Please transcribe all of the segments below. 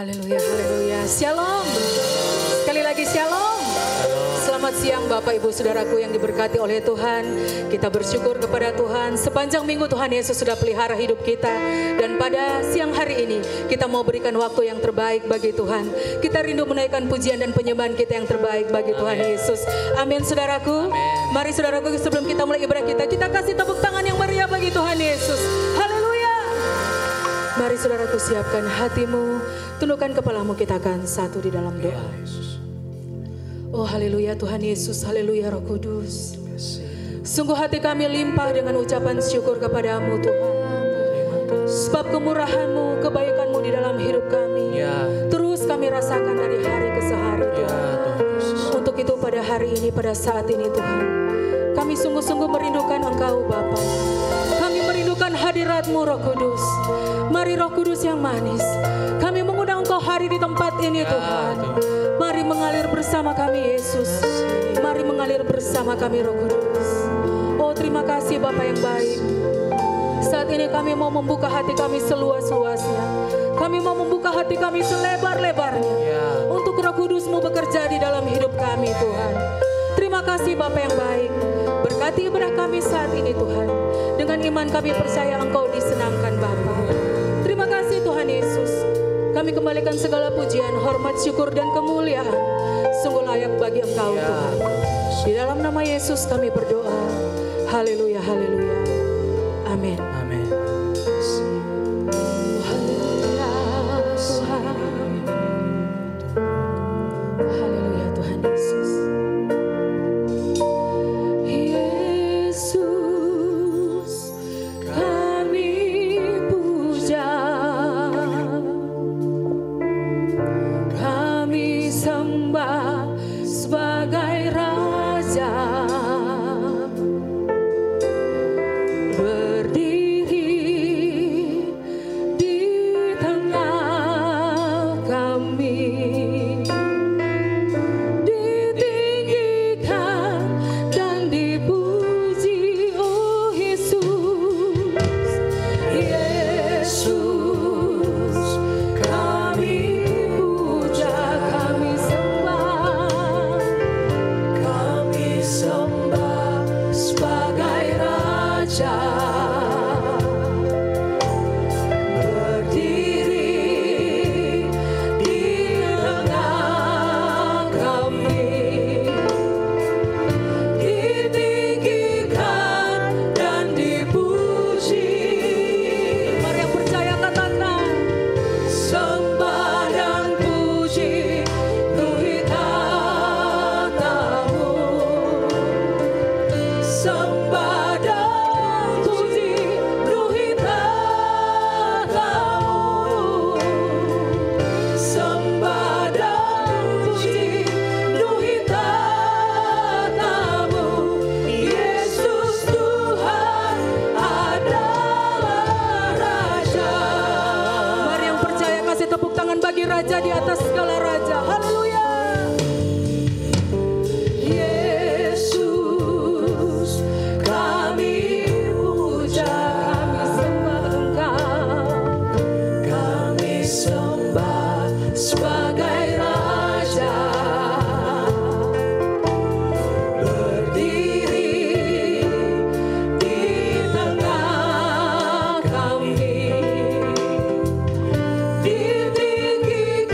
Haleluya, haleluya. Shalom. Sekali lagi shalom. Selamat siang Bapak Ibu Saudaraku yang diberkati oleh Tuhan. Kita bersyukur kepada Tuhan. Sepanjang minggu Tuhan Yesus sudah pelihara hidup kita. Dan pada siang hari ini kita mau berikan waktu yang terbaik bagi Tuhan. Kita rindu menaikkan pujian dan penyembahan kita yang terbaik bagi Tuhan Yesus. Amin saudaraku. Amin. Mari saudaraku sebelum kita mulai ibadah kita kasih tepuk tangan yang meriah bagi Tuhan Yesus. Haleluya. Mari saudaraku siapkan hatimu. Tundukkan kepalamu, kita akan satu di dalam doa. Oh haleluya Tuhan Yesus, haleluya Roh Kudus. Sungguh hati kami limpah dengan ucapan syukur kepadamu Tuhan. Sebab kemurahan-Mu, kebaikan-Mu di dalam hidup kami terus kami rasakan dari hari ke hari Tuhan. Untuk itu pada hari ini, pada saat ini Tuhan, kami sungguh-sungguh merindukan Engkau Bapa. Kami merindukan hadirat-Mu Roh Kudus. Mari Roh Kudus yang manis, kami mengundang Engkau hari di tempat ini Tuhan. Mari mengalir bersama kami Yesus. Mari mengalir bersama kami Roh Kudus. Oh terima kasih Bapa yang baik. Saat ini kami mau membuka hati kami seluas-luasnya. Kami mau membuka hati kami selebar-lebarnya. Untuk Roh Kudus-Mu bekerja di dalam hidup kami Tuhan. Terima kasih Bapa yang baik. Berkati ibadah kami saat ini Tuhan. Dengan iman kami percaya Engkau disenangkan Bapa. Terima kasih Tuhan Yesus. Kami kembalikan segala pujian, hormat, syukur, dan kemuliaan. Sungguh layak bagi Engkau Tuhan. Di dalam nama Yesus kami berdoa. Haleluya, haleluya. Amin. Amin. Haleluya Tuhan. Haleluya Tuhan Yesus. Yesus kami puja. Kami sembah sebagai Raja. Raja di atas segala raja. Haleluya. Yesus kami puja, kami sembah Engkau. Kami sembah sebagai Raja. Berdiri di tengah kami. Ditinggikan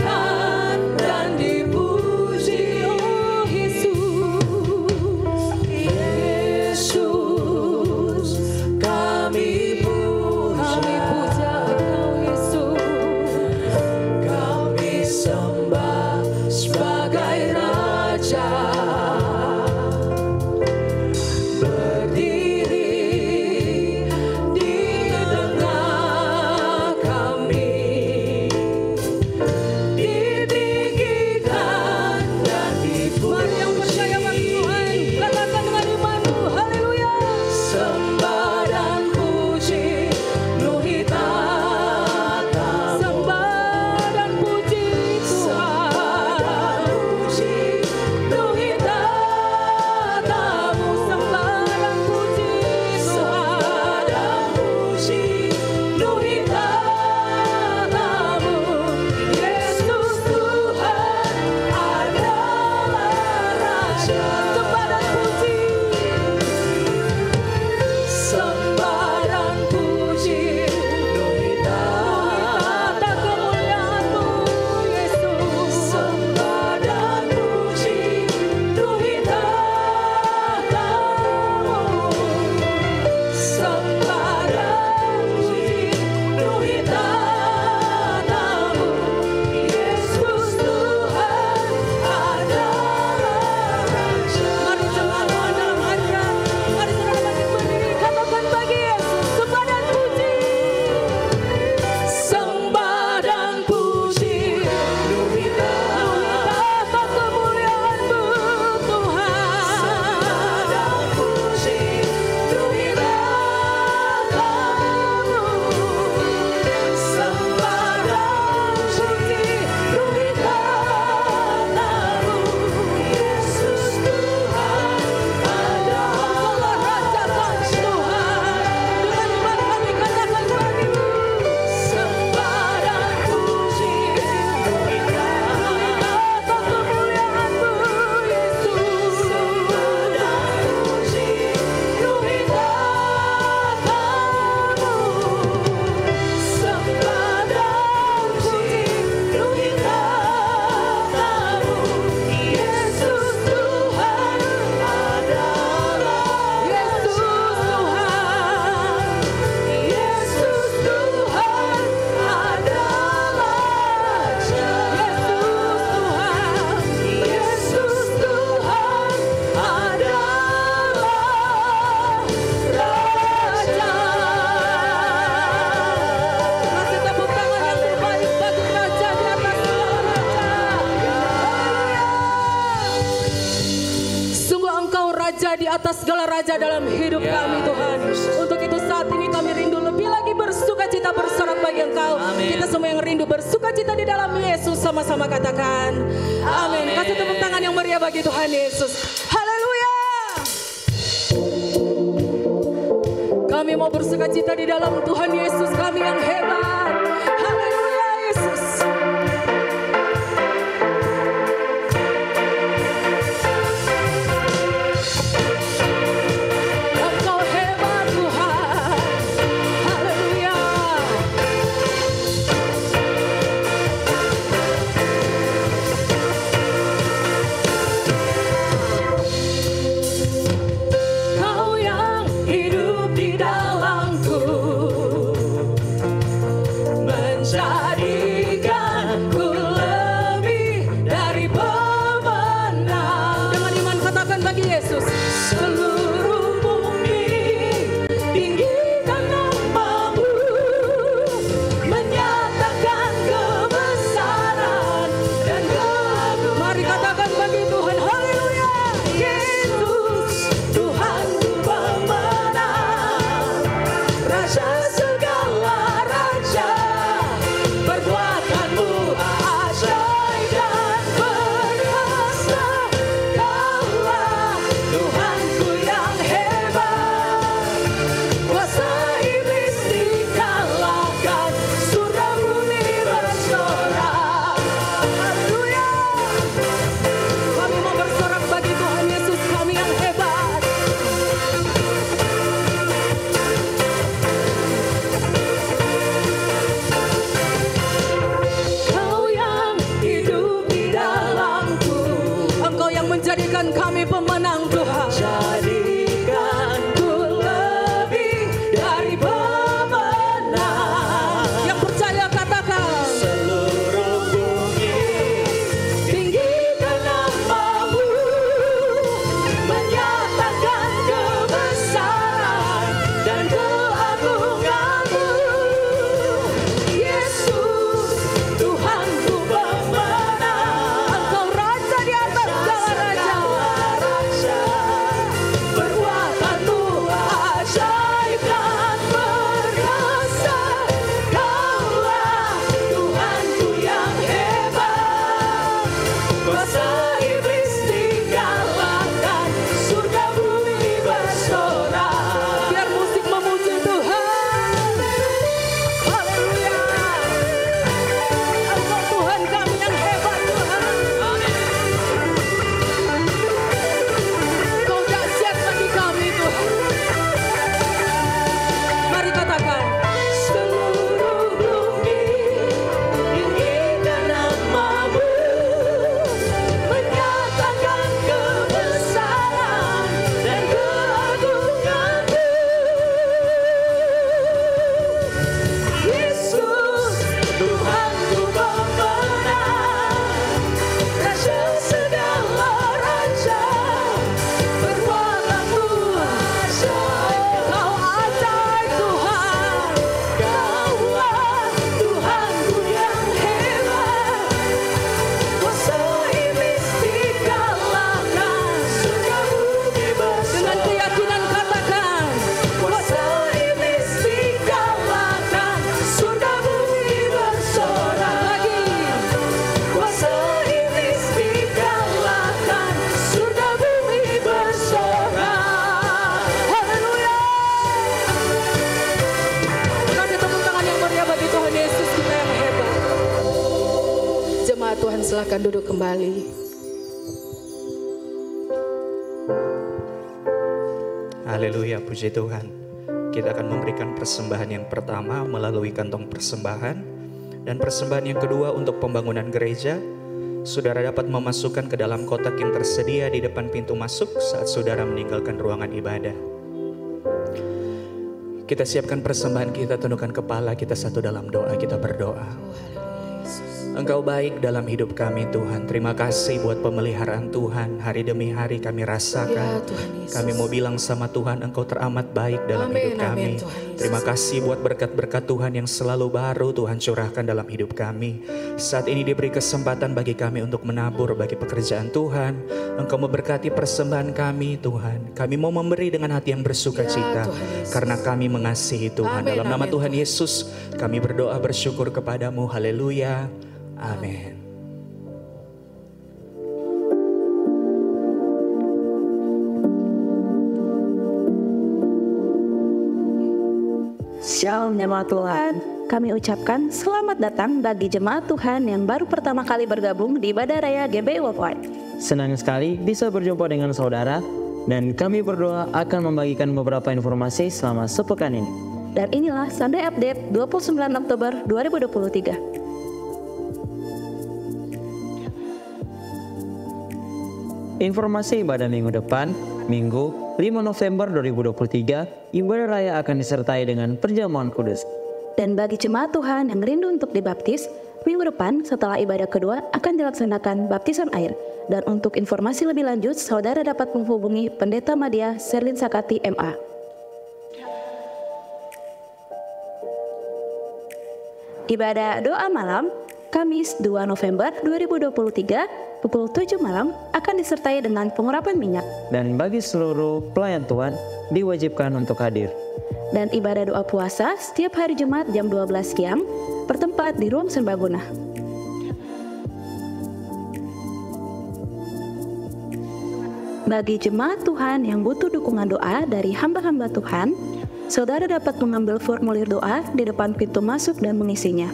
Engkaulah Raja dalam hidup kami Tuhan. Untuk itu saat ini kami rindu lebih lagi bersukacita bersorak bagi Engkau. Kita semua yang rindu bersukacita di dalam Yesus, sama-sama katakan amin. Kasih tepuk tangan yang meriah bagi Tuhan Yesus. Haleluya. Kami mau bersukacita di dalam Tuhan Yesus kami yang hebat. Haleluya Yesus. Engkau hebat Tuhan. Haleluya. Kau yang hidup di dalamku, menjadikanku lebih dari pemenang. Dengan iman katakan bagi Yesus, seluruh bumi tinggikan namamu, menyatakan kebesaran dan keagungan. Mari katakan bagi Tuhan, haleluya. Yesus, Tuhanku pemenang, Raja segala raja, perbuatanmu ajaib dan perkasa. Kaulah Tuhanku yang hebat, kuasa iblis dikalahkan, surga bumi bersorak. Haleluya. Kami mau bersorak bagi Tuhan Yesus kami yang hebat. Kau yang hidup di dalamku, Engkau yang menjadikan kami pemenang Tuhan. Jadikanku lebih dari pemenang. Yang percaya katakan, seluruh bumi tinggikan namamu, menyatakan kebesaran dan keagunganmu. Yesus, Tuhanku pemenang, Engkau Raja di atas segala raja, perbuatanmu ajaib dan perkasa. Kaulah Tuhanku yang hebat, kuasa iblis dikalahkan, surga bumi bersorak. Biar musik memuji Tuhan. Haleluya. Engkau Tuhan kami yang hebat Tuhan. Kau dahsyat bagi kami Tuhan. Mari katakan, seluruh bumi tinggikan namamu, menyatakan kebesaran dan keagunganmu. Yesus, Tuhanku pemenang, Raja segala raja, perbuatanmu ajaib. Kau ajaib Tuhan. Kaulah Tuhanku yang hebat, kuasa iblis dikalahkan, surga bumi bersorak. Dengan keyakinan katakan, kuasa iblis dikalahkan, surga bumi bersorak. Lagi, kuasa iblis dikalahkan, surga bumi bersorak. Haleluya. Kasih tepuk tangan yang meriah bagi Tuhan Yesus kita yang hebat. Jemaat Tuhan silakan duduk kembali. Haleluya, puji Tuhan. Kita akan memberikan persembahan yang pertama melalui kantong persembahan, dan persembahan yang kedua untuk pembangunan gereja. Saudara dapat memasukkan ke dalam kotak yang tersedia di depan pintu masuk saat saudara meninggalkan ruangan ibadah. Kita siapkan persembahan kita, tundukkan kepala kita satu dalam doa, kita berdoa. Engkau baik dalam hidup kami Tuhan. Terima kasih buat pemeliharaan Tuhan. Hari demi hari kami rasakan. Kami mau bilang sama Tuhan, Engkau teramat baik dalam hidup kami. Terima kasih buat berkat-berkat Tuhan yang selalu baru Tuhan curahkan dalam hidup kami. Saat ini diberi kesempatan bagi kami untuk menabur bagi pekerjaan Tuhan. Engkau memberkati persembahan kami Tuhan. Kami mau memberi dengan hati yang bersuka cita. Karena kami mengasihi Tuhan. Dalam nama Tuhan Yesus kami berdoa bersyukur kepadamu. Haleluya. Amin. Shalom jemaat Tuhan. Kami ucapkan selamat datang bagi jemaat Tuhan yang baru pertama kali bergabung di Ibadah Raya GBI Worldwide. Senang sekali bisa berjumpa dengan saudara dan kami berdoa akan membagikan beberapa informasi selama sepekan ini. Dan inilah Sunday Update 29 Oktober 2023. Informasi ibadah minggu depan, Minggu 5 November 2023, ibadah raya akan disertai dengan perjamuan kudus. Dan bagi jemaat Tuhan yang rindu untuk dibaptis, minggu depan setelah ibadah kedua akan dilaksanakan baptisan air. Dan untuk informasi lebih lanjut, saudara dapat menghubungi Pendeta Madia Serlin Sakati MA. Ibadah doa malam, Kamis 2 November 2023, pukul 7 malam akan disertai dengan pengurapan minyak. Dan bagi seluruh pelayan Tuhan, diwajibkan untuk hadir. Dan ibadah doa puasa setiap hari Jumat jam 12 siang, bertempat di Ruang Serbaguna. Bagi jemaat Tuhan yang butuh dukungan doa dari hamba-hamba Tuhan, saudara dapat mengambil formulir doa di depan pintu masuk dan mengisinya.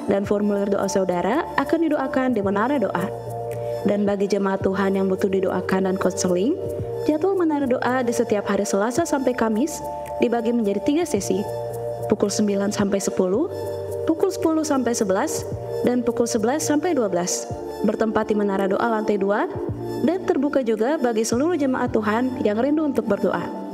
Dan formulir doa saudara akan didoakan di menara doa. Dan bagi jemaat Tuhan yang butuh didoakan dan konseling, jadwal menara doa di setiap hari Selasa sampai Kamis dibagi menjadi 3 sesi, pukul 9 sampai 10, pukul 10 sampai 11, dan pukul 11 sampai 12, bertempat di menara doa lantai 2, dan terbuka juga bagi seluruh jemaat Tuhan yang rindu untuk berdoa.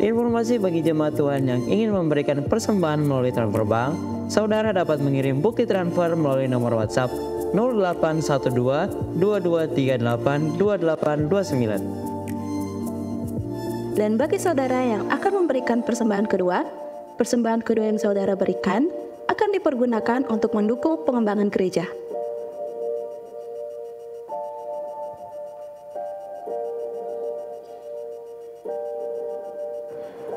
Informasi bagi jemaat Tuhan yang ingin memberikan persembahan melalui transfer bank, saudara dapat mengirim bukti transfer melalui nomor WhatsApp 0812 2238 2829. Dan bagi saudara yang akan memberikan persembahan kedua yang saudara berikan akan dipergunakan untuk mendukung pengembangan gereja.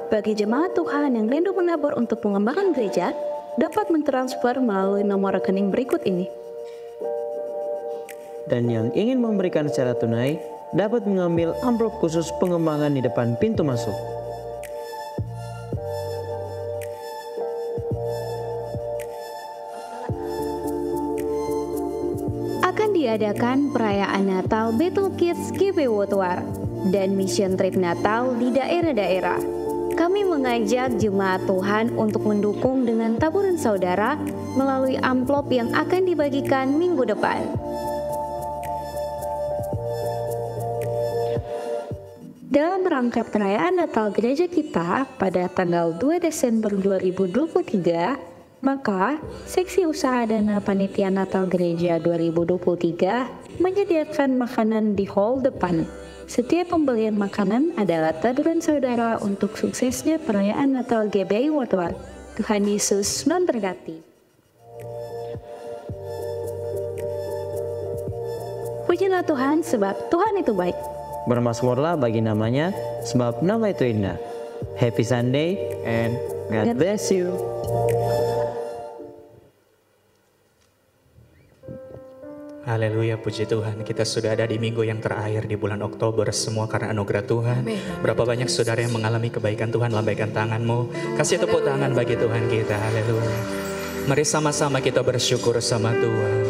Bagi jemaat Tuhan yang rindu menabur untuk pengembangan gereja, dapat mentransfer melalui nomor rekening berikut ini. Dan yang ingin memberikan secara tunai, dapat mengambil amplop khusus pengembangan di depan pintu masuk. Akan diadakan perayaan Natal Battle Kids GBI Worldwide dan Mission Trip Natal di daerah-daerah. Kami mengajak jemaat Tuhan untuk mendukung dengan taburan saudara melalui amplop yang akan dibagikan minggu depan. Dalam rangka perayaan Natal gereja kita pada tanggal 2 Desember 2023, maka Seksi Usaha dan Panitia Natal Gereja 2023 menyediakan makanan di hall depan. Setiap pembelian makanan adalah taburan saudara untuk suksesnya perayaan Natal GBI Worldwide. Tuhan Yesus memberkati. Pujilah Tuhan sebab Tuhan itu baik. Bermasmurlah bagi namanya, sebab nama itu indah. Happy Sunday and God bless you. Haleluya, puji Tuhan. Kita sudah ada di minggu yang terakhir di bulan Oktober. Semua karena anugerah Tuhan. Berapa banyak saudara yang mengalami kebaikan Tuhan? Lambaikan tanganmu. Kasih tepuk tangan bagi Tuhan kita. Haleluya. Mari sama-sama kita bersyukur sama Tuhan.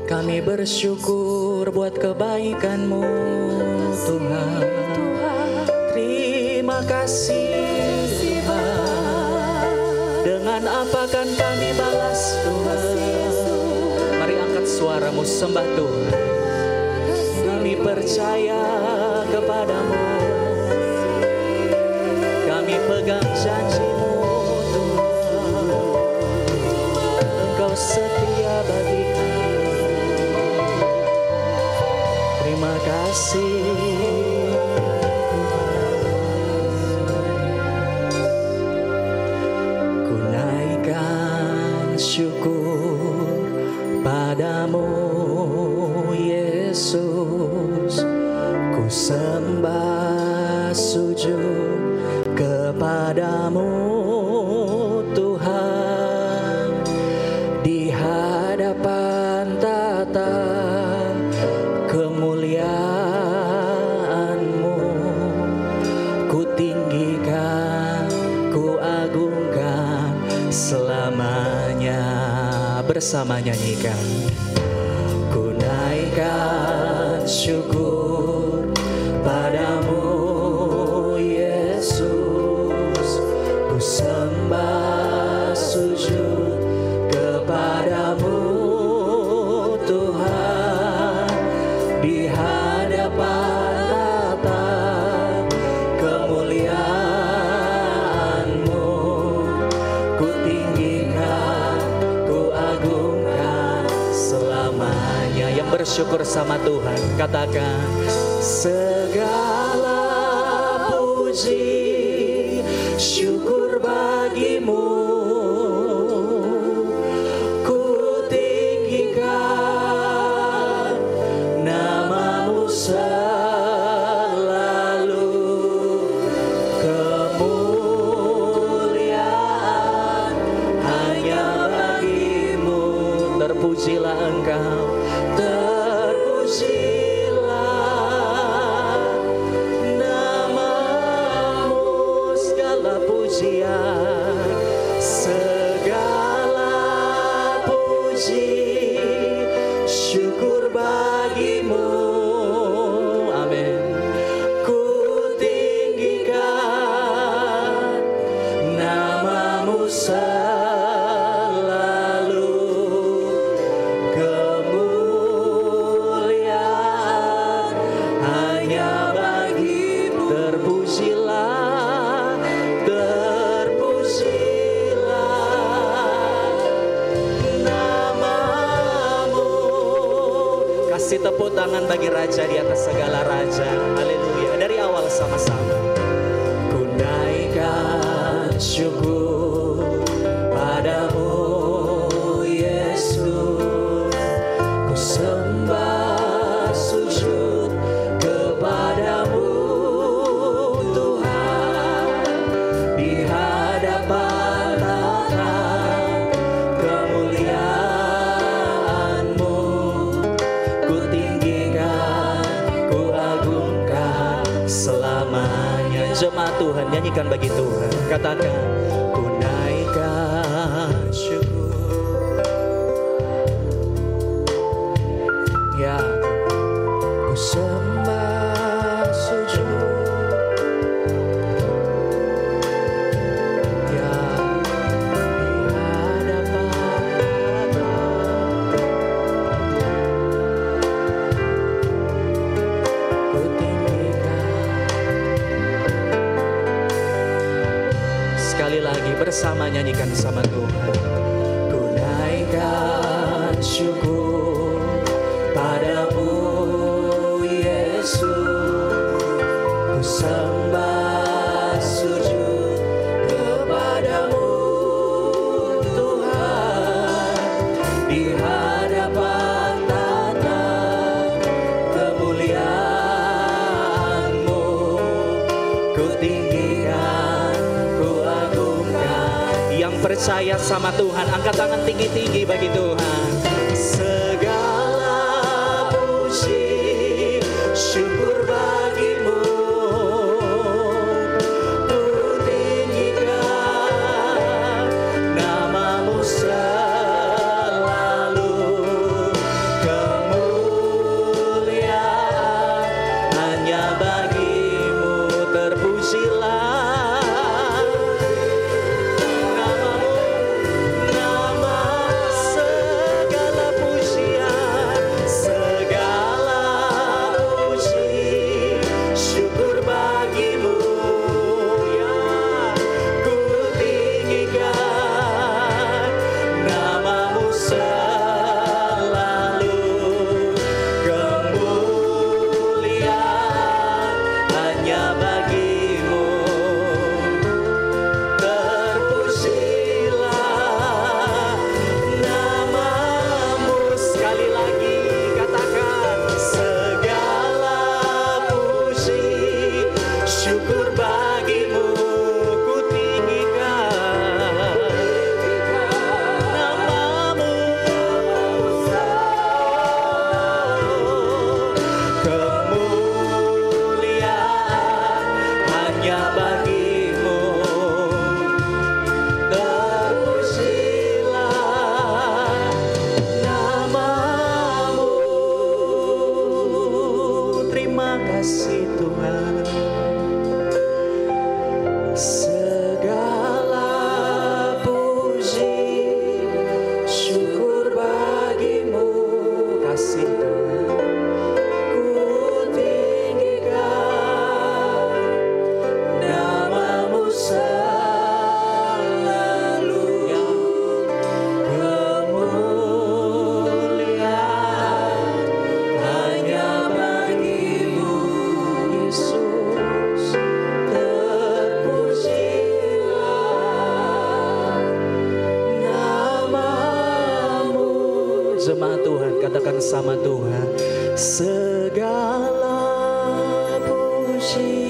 Kami bersyukur buat kebaikan-Mu Tuhan. Terima kasih Tuhan. Dengan apa kan kami balas Tuhan? Mari angkat suaramu sembah Tuhan. Kami percaya kepadamu. Kami pegang janji-Mu Tuhan. Bersama nyanyikan, ku naikkan syukur padamu Yesus, ku sembah sujud kepadamu Tuhan, di hadapan tata kemuliaan-Mu ku tinggikan, ku agungkan selamanya. Yang bersyukur sama Tuhan katakan, segala puji syukur bagimu, ku tinggikan namamu selalu, kemuliaan hanya bagimu. Terpujilah Engkau, terpujilah namamu, segala pujian, segala puji syukur bagimu. Amin. Ku tinggikan namamu selalu, kemuliaan hanya bagimu. Terpujilah, terpujilah namamu. Kasih tepuk tangan bagi Raja di atas segala raja. Haleluya. Dari awal sama-sama. Ku naikkan syukur padamu Yesus, ku sembah sujud kepadamu Tuhan, di hadapan tata kemuliaan-Mu ku tinggikan, ku agungkan selamanya. Jemaat Tuhan, nyanyikan bagi Tuhan, katakan, ku naikkan syukur, ya, ku sembah sujud, ya, di hadapan ku tinggikan. Sekali lagi bersama nyanyikan sama Tuhan. Ku naikkan syukur padamu Yesus, ku sembah sujud kepadamu Tuhan, di hadapan tata kemuliaan-Mu ku tinggikan, ku agungkan. Yang percaya sama Tuhan, angkat tangan tinggi-tinggi bagi Tuhan. Segala puji syukur bagimu, ku tinggikan namamu selalu, kemuliaan hanya bagimu. Terpujilah namamu, nama segala puji sama Tuhan. Segala puji.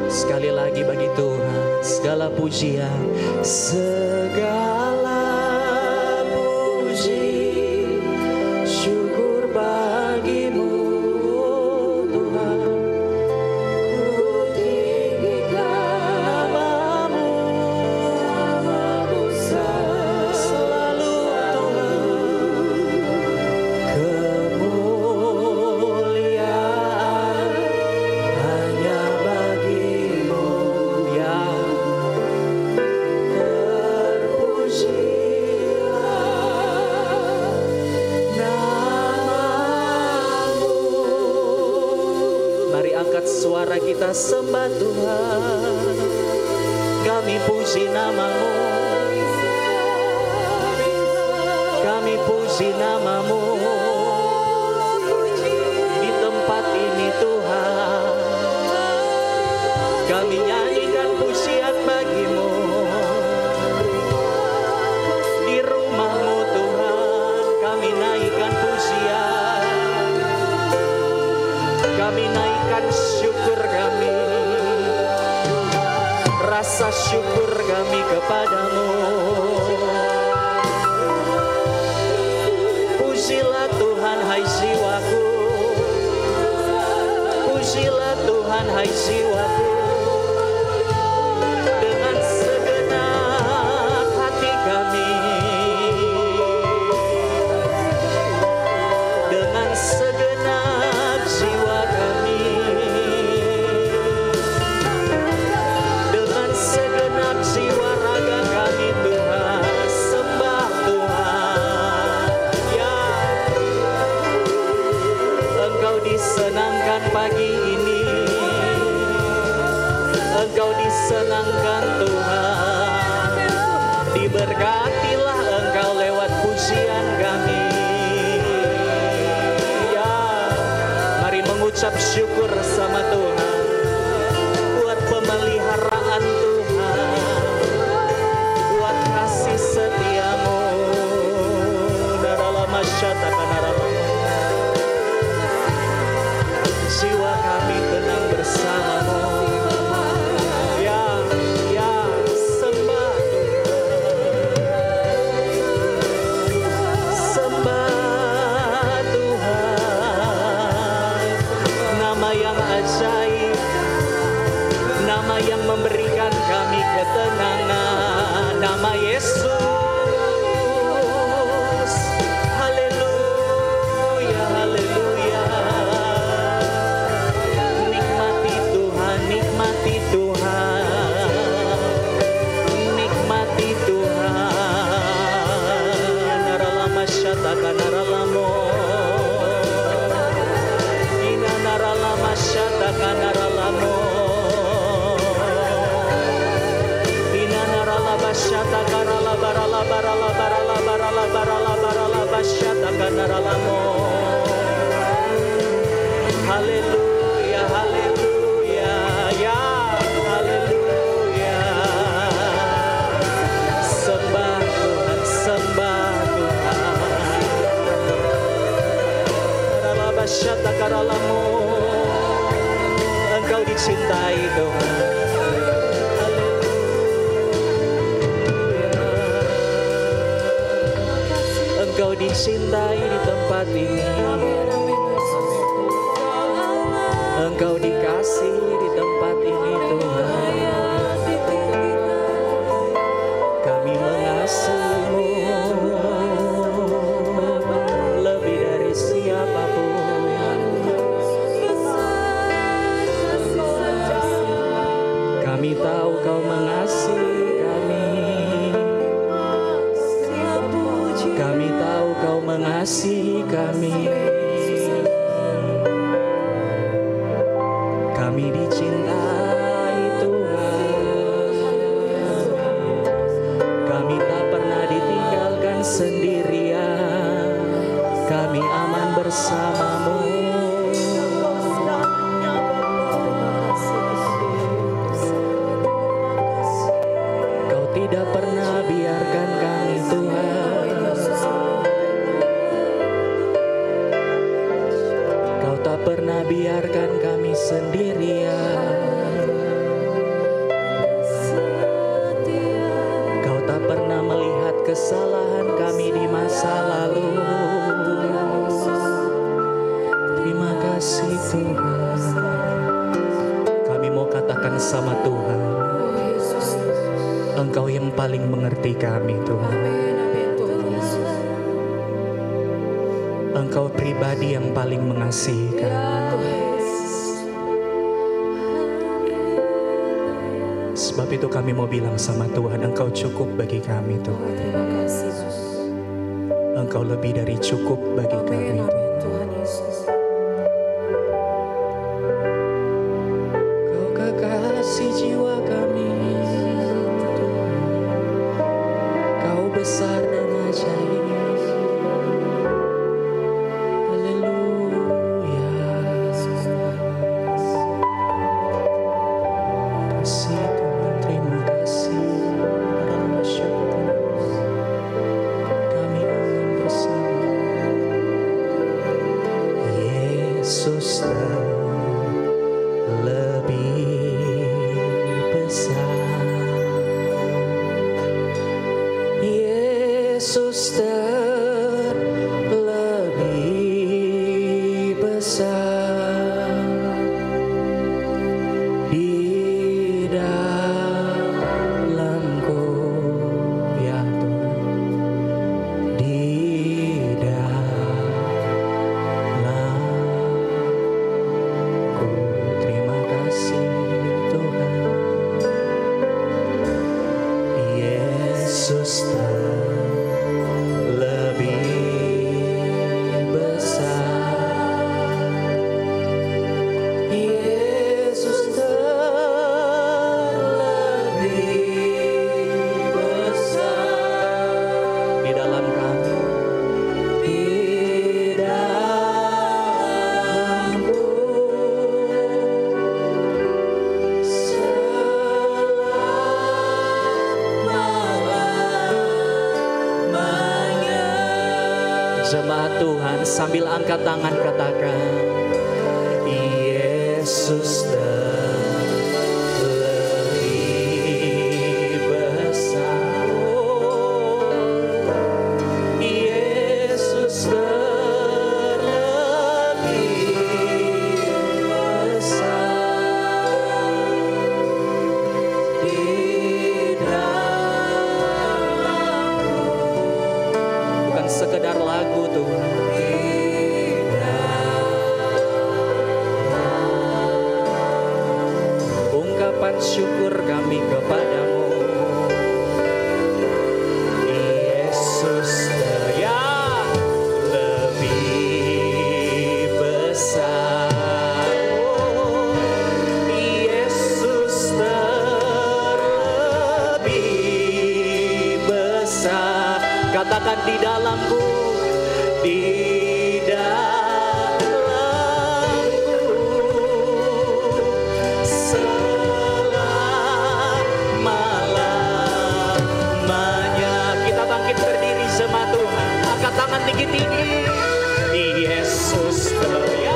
Sekali lagi bagi Tuhan segala pujian, segala puji, syukur bagimu Tuhan. Ku tinggikan namamu, namamu selalu Tuhan. Kemuliaan hanya bagimu ya, terpujilah namamu. Mari angkat suara kita sembah Tuhan, kami puji namamu, kami puji namamu di tempat ini Tuhan. Kami nyanyikan pujian bagimu di rumahmu Tuhan. Kami naikkan pujian, kami naikkan syukur kami, rasa syukur kami kepadamu. Pujilah Tuhan hai jiwaku, pujilah Tuhan hai jiwaku, dengan segenap hati kami, dengan segenap jiwa kami, dengan segenap jiwa raga kami Tuhan, sembah Tuhan. Ya, Engkau disenangkan pagi ini, Engkau disenangkan Tuhan. Diberkatilah Engkau lewat pujian kami. Ya, mari mengucap syukur sama Tuhan buat pemeliharaan Tuhan, buat kasih setiamu. Daralama syatakanarama. Jiwa kami tenang bersamamu. Ya, ya, sembah Tuhan, sembah Tuhan. Nama yang ajaib, nama yang memberikan kami ketenangan, nama Yesus. Haleluya, haleluya. Nikmati Tuhan, nikmati Tuhan, nikmati Tuhan. Naralama syataka naralamo, ina naralama syataka naralamo, ina naralaba syataka ralabarala barala barala barala barala barala basyataka naralamo. Haleluya, haleluya, ya, haleluya. Sembah Tuhan, sembah Tuhan. Ralabasyatakaralamu, Engkau dicintai Tuhan. Haleluya. Engkau dicintai di tempat ini. Engkau dikasihi di tempat ini Tuhan. Kami mengasihimu lebih dari siapapun. Kami tahu Kau mengasihi kami. Kami tahu Kau mengasihi mengasihi kami. Kami dicintai Tuhan. Kami tak pernah ditinggalkan sendirian. Kami aman bersamamu. Kau tidak pernah biarkan kami Tuhan. Kau tak pernah biarkan kami sendirian. Kau tak pernah melihat kesalahan kami di masa lalu. Terima kasih Tuhan. Kami mau katakan sama Tuhan, Engkau yang paling mengerti kami Tuhan. Engkau pribadi yang paling mengasihi kami. Sebab itu kami mau bilang sama Tuhan, Engkau cukup bagi kami Tuhan. Engkau lebih dari cukup bagi kami Tuhan. Kau kekasih jiwa kami. Kau besar dan ajaib. Yesus terlebih besar di dalamku, ya Tuhan, di dalamku. Terima kasih Tuhan. Yesus jemaat Tuhan, sambil angkat tangan katakan, Yesus terlebih besar. Yesus terlebih besar di dalamku. Bukan sekedar lagu Tuhan. Ungkapan syukur kami kepadamu, Yesus lebih besar. Yesus terlebih besar. Katakan di dalamku, di dalamku selama-lamanya. Kita bangkit berdiri jemaat Tuhan, angkat tangan tinggi-tinggi. Yesus lebih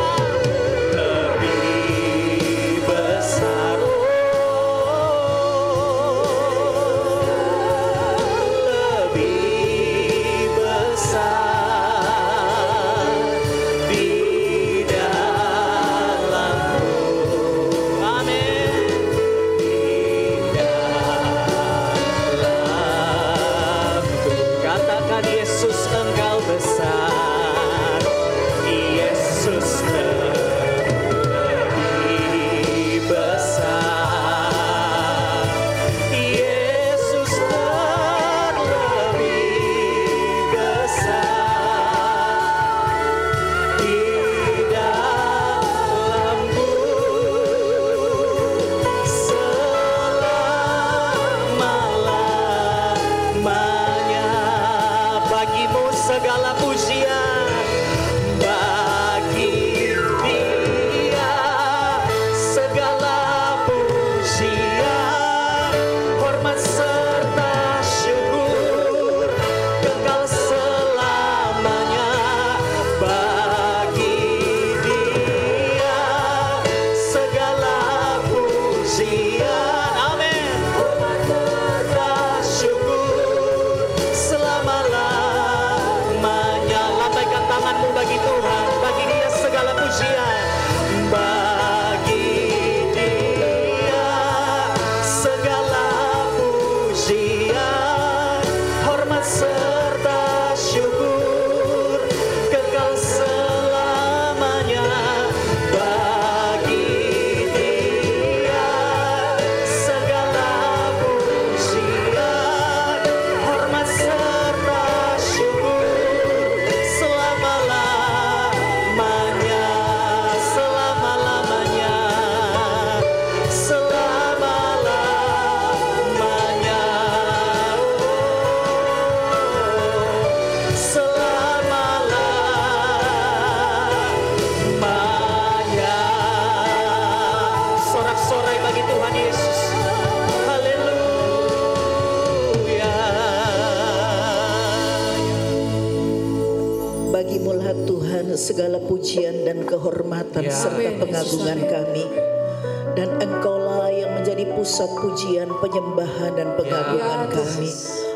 besar. Lebih besar. pujian, amin. Syukur selama-lamanya. Lambaikan tanganmu bagi Tuhan, bagi Dia segala pujian. Bagi Dia segala pujian, hormat serta syukur kekal selamanya. Bagi Dia segala pujian, hormat serta syukur selama-lamanya, selama-lamanya, selama-lamanya, selama-lamanya. Sorak-sorai bagi Tuhan Yesus. Haleluya. Bagimulah Tuhan segala pujian dan kehormatan Ya. serta Amin. pengagungan kami. Dan Engkaulah yang menjadi pusat pujian, penyembahan dan pengagungan Ya, kami.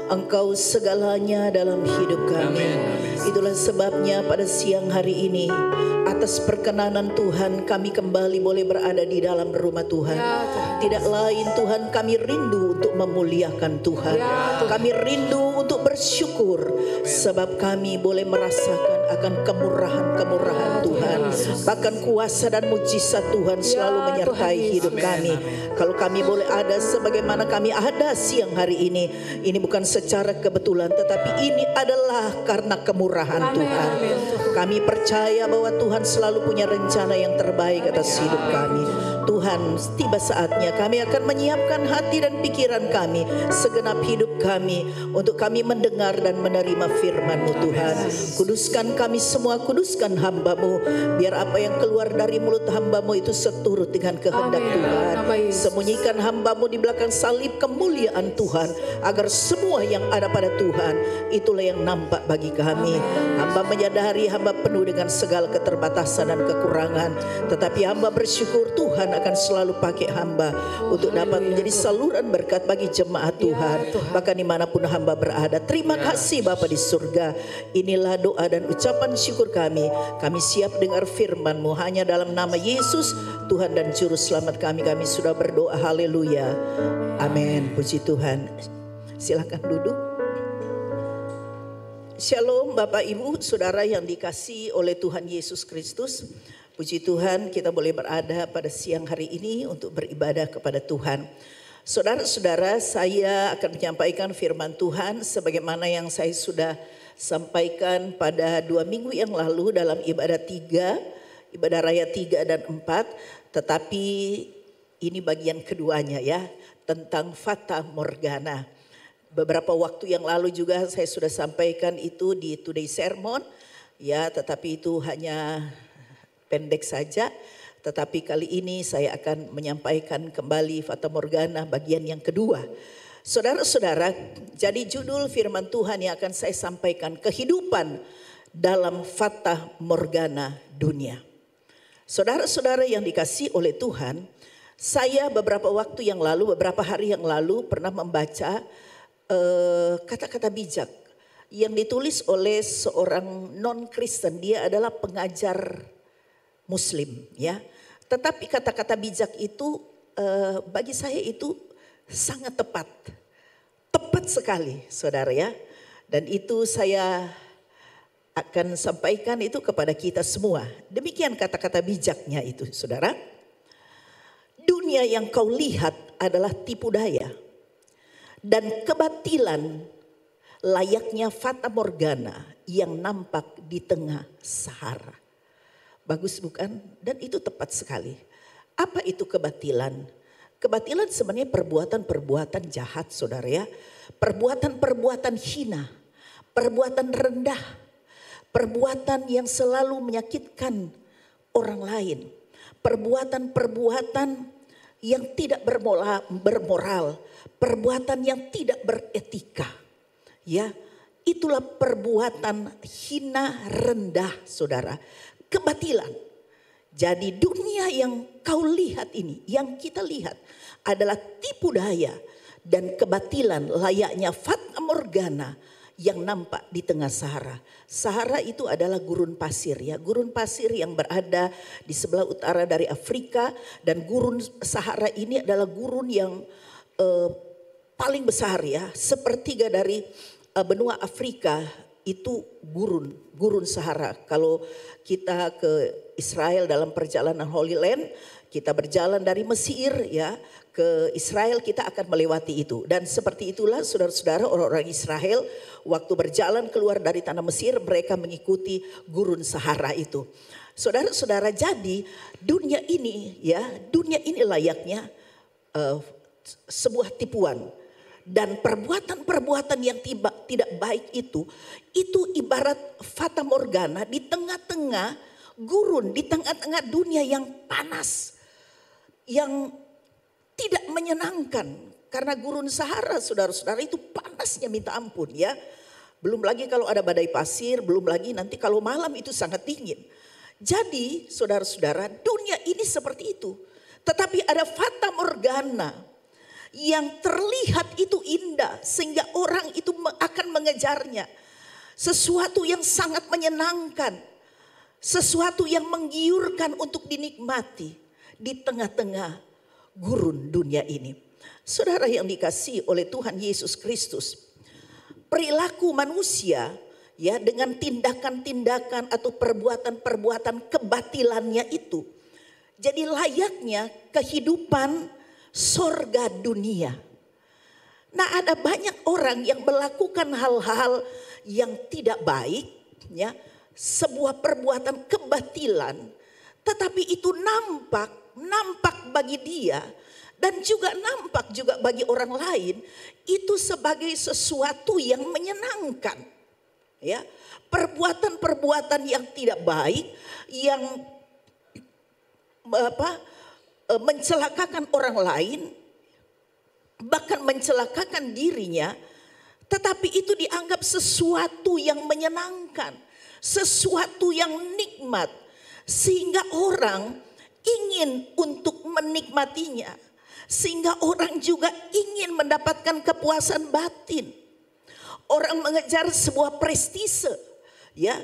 Engkau segalanya dalam hidup kami. Itulah sebabnya pada siang hari ini, atas perkenanan Tuhan, kami kembali boleh berada di dalam rumah Tuhan. Ya, Tuhan. Tidak lain Tuhan, kami rindu untuk memuliakan Tuhan. Ya, Tuhan. Kami rindu untuk bersyukur sebab kami boleh merasakan akan kemurahan-kemurahan Ya, Tuhan. Bahkan kuasa dan mujizat Tuhan selalu Ya, menyertai Tuhan hidup Yesus. kami. Kalau kami boleh ada sebagaimana kami ada siang hari ini bukan secara kebetulan, tetapi ini adalah karena kemurahan Amin, Tuhan. amin. Kami percaya bahwa Tuhan selalu punya rencana yang terbaik atas hidup kami. Tuhan, tiba saatnya kami akan menyiapkan hati dan pikiran kami, segenap hidup kami, untuk kami mendengar dan menerima firman-Mu Tuhan. Kuduskan kami semua, kuduskan hamba-Mu, biar apa yang keluar dari mulut hamba-Mu itu seturut dengan kehendak Amin. Tuhan. Nama Yesus. Sembunyikan hamba-Mu di belakang salib kemuliaan Tuhan, agar semua yang ada pada Tuhan itulah yang nampak bagi kami. Hamba menyadari hamba penuh dengan segala keterbatasan dan kekurangan, tetapi hamba bersyukur Tuhan akan selalu pakai hamba untuk dapat menjadi saluran berkat bagi jemaat Tuhan, bahkan dimanapun hamba berada. Terima kasih Bapa di surga. Inilah doa dan ucapan syukur kami. Kami siap dengar firman-Mu hanya dalam nama Yesus Tuhan dan Juru Selamat kami. Kami sudah berdoa. Haleluya. Amin. Puji Tuhan. Silakan duduk. Shalom Bapak Ibu Saudara yang dikasihi oleh Tuhan Yesus Kristus. Puji Tuhan kita boleh berada pada siang hari ini untuk beribadah kepada Tuhan. Saudara-saudara, saya akan menyampaikan firman Tuhan sebagaimana yang saya sudah sampaikan pada 2 minggu yang lalu dalam ibadah raya 3 dan 4. Tetapi ini bagian keduanya ya, tentang Fata Morgana. Beberapa waktu yang lalu juga saya sudah sampaikan itu di Today Sermon ya, tetapi itu hanya pendek saja. Tetapi kali ini saya akan menyampaikan kembali Fata Morgana bagian yang kedua. Saudara-saudara, jadi judul firman Tuhan yang akan saya sampaikan, kehidupan dalam Fata Morgana dunia. Saudara-saudara yang dikasihi oleh Tuhan, saya beberapa waktu yang lalu, beberapa hari yang lalu pernah membaca kata-kata bijak yang ditulis oleh seorang non-Kristen. Dia adalah pengajar Muslim ya. Tetapi kata-kata bijak itu bagi saya itu sangat tepat. Tepat sekali saudara ya. Dan itu saya akan sampaikan itu kepada kita semua. Demikian kata-kata bijaknya itu saudara. Dunia yang kau lihat adalah tipu daya. Dan kebatilan layaknya Fata Morgana yang nampak di tengah Sahara. Bagus bukan? Dan itu tepat sekali. Apa itu kebatilan? Kebatilan sebenarnya perbuatan-perbuatan jahat saudara ya. Perbuatan-perbuatan hina. Perbuatan rendah. Perbuatan yang selalu menyakitkan orang lain. Perbuatan-perbuatan yang tidak bermoral. Perbuatan yang tidak beretika. Ya, itulah perbuatan hina rendah saudara. Kebatilan. Jadi dunia yang kau lihat ini, yang kita lihat adalah tipu daya dan kebatilan layaknya fata morgana yang nampak di tengah Sahara. Sahara itu adalah gurun pasir ya, gurun pasir yang berada di sebelah utara dari Afrika, dan gurun Sahara ini adalah gurun yang paling besar ya, sepertiga dari benua Afrika itu gurun Sahara. Kalau kita ke Israel dalam perjalanan Holy Land, kita berjalan dari Mesir ya ke Israel, kita akan melewati itu. Dan seperti itulah saudara-saudara, orang-orang Israel waktu berjalan keluar dari tanah Mesir, mereka mengikuti gurun Sahara itu. Saudara-saudara, jadi dunia ini layaknya sebuah tipuan. Dan perbuatan-perbuatan yang tidak baik itu ibarat fata morgana di tengah-tengah gurun, di tengah-tengah dunia yang panas, yang tidak menyenangkan. Karena gurun Sahara, saudara-saudara, itu panasnya minta ampun ya. Belum lagi kalau ada badai pasir, belum lagi nanti kalau malam itu sangat dingin. Jadi saudara-saudara, dunia ini seperti itu. Tetapi ada fata morgana yang terlihat itu indah sehingga orang itu akan mengejarnya. Sesuatu yang sangat menyenangkan, sesuatu yang menggiurkan untuk dinikmati di tengah-tengah gurun dunia ini. Saudara yang dikasihi oleh Tuhan Yesus Kristus, perilaku manusia ya dengan tindakan-tindakan atau perbuatan-perbuatan kebatilannya itu jadi layaknya kehidupan sorga dunia. Nah, ada banyak orang yang melakukan hal-hal yang tidak baik ya, sebuah perbuatan kebatilan, tetapi itu nampak bagi dia dan juga nampak juga bagi orang lain itu sebagai sesuatu yang menyenangkan. Ya, perbuatan-perbuatan yang tidak baik yang mencelakakan orang lain, bahkan mencelakakan dirinya, tetapi itu dianggap sesuatu yang menyenangkan, sesuatu yang nikmat, sehingga orang ingin untuk menikmatinya, sehingga orang juga ingin mendapatkan kepuasan batin. Orang mengejar sebuah prestise, ya,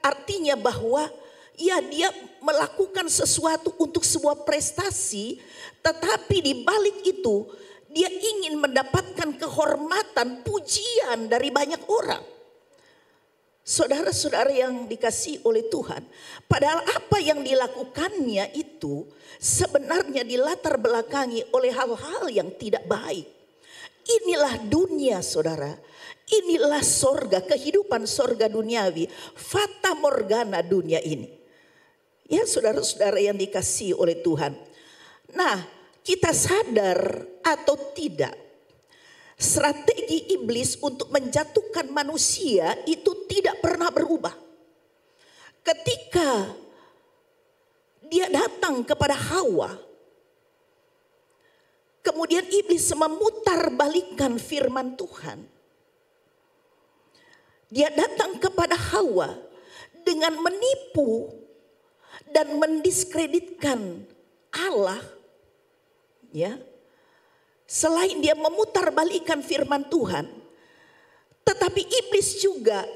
artinya bahwa ya dia melakukan sesuatu untuk sebuah prestasi, tetapi di balik itu dia ingin mendapatkan kehormatan, pujian dari banyak orang. Saudara-saudara yang dikasihi oleh Tuhan, padahal apa yang dilakukannya itu sebenarnya dilatar belakangi oleh hal-hal yang tidak baik. Inilah dunia, saudara. Inilah sorga, kehidupan sorga duniawi, fata morgana dunia ini. Ya, saudara-saudara yang dikasihi oleh Tuhan. Nah, kita sadar atau tidak, strategi iblis untuk menjatuhkan manusia itu tidak pernah berubah. Ketika dia datang kepada Hawa, kemudian iblis memutarbalikkan firman Tuhan. Dia datang kepada Hawa dengan menipu dan mendiskreditkan Allah, ya. Selain dia memutarbalikkan firman Tuhan, tetapi iblis juga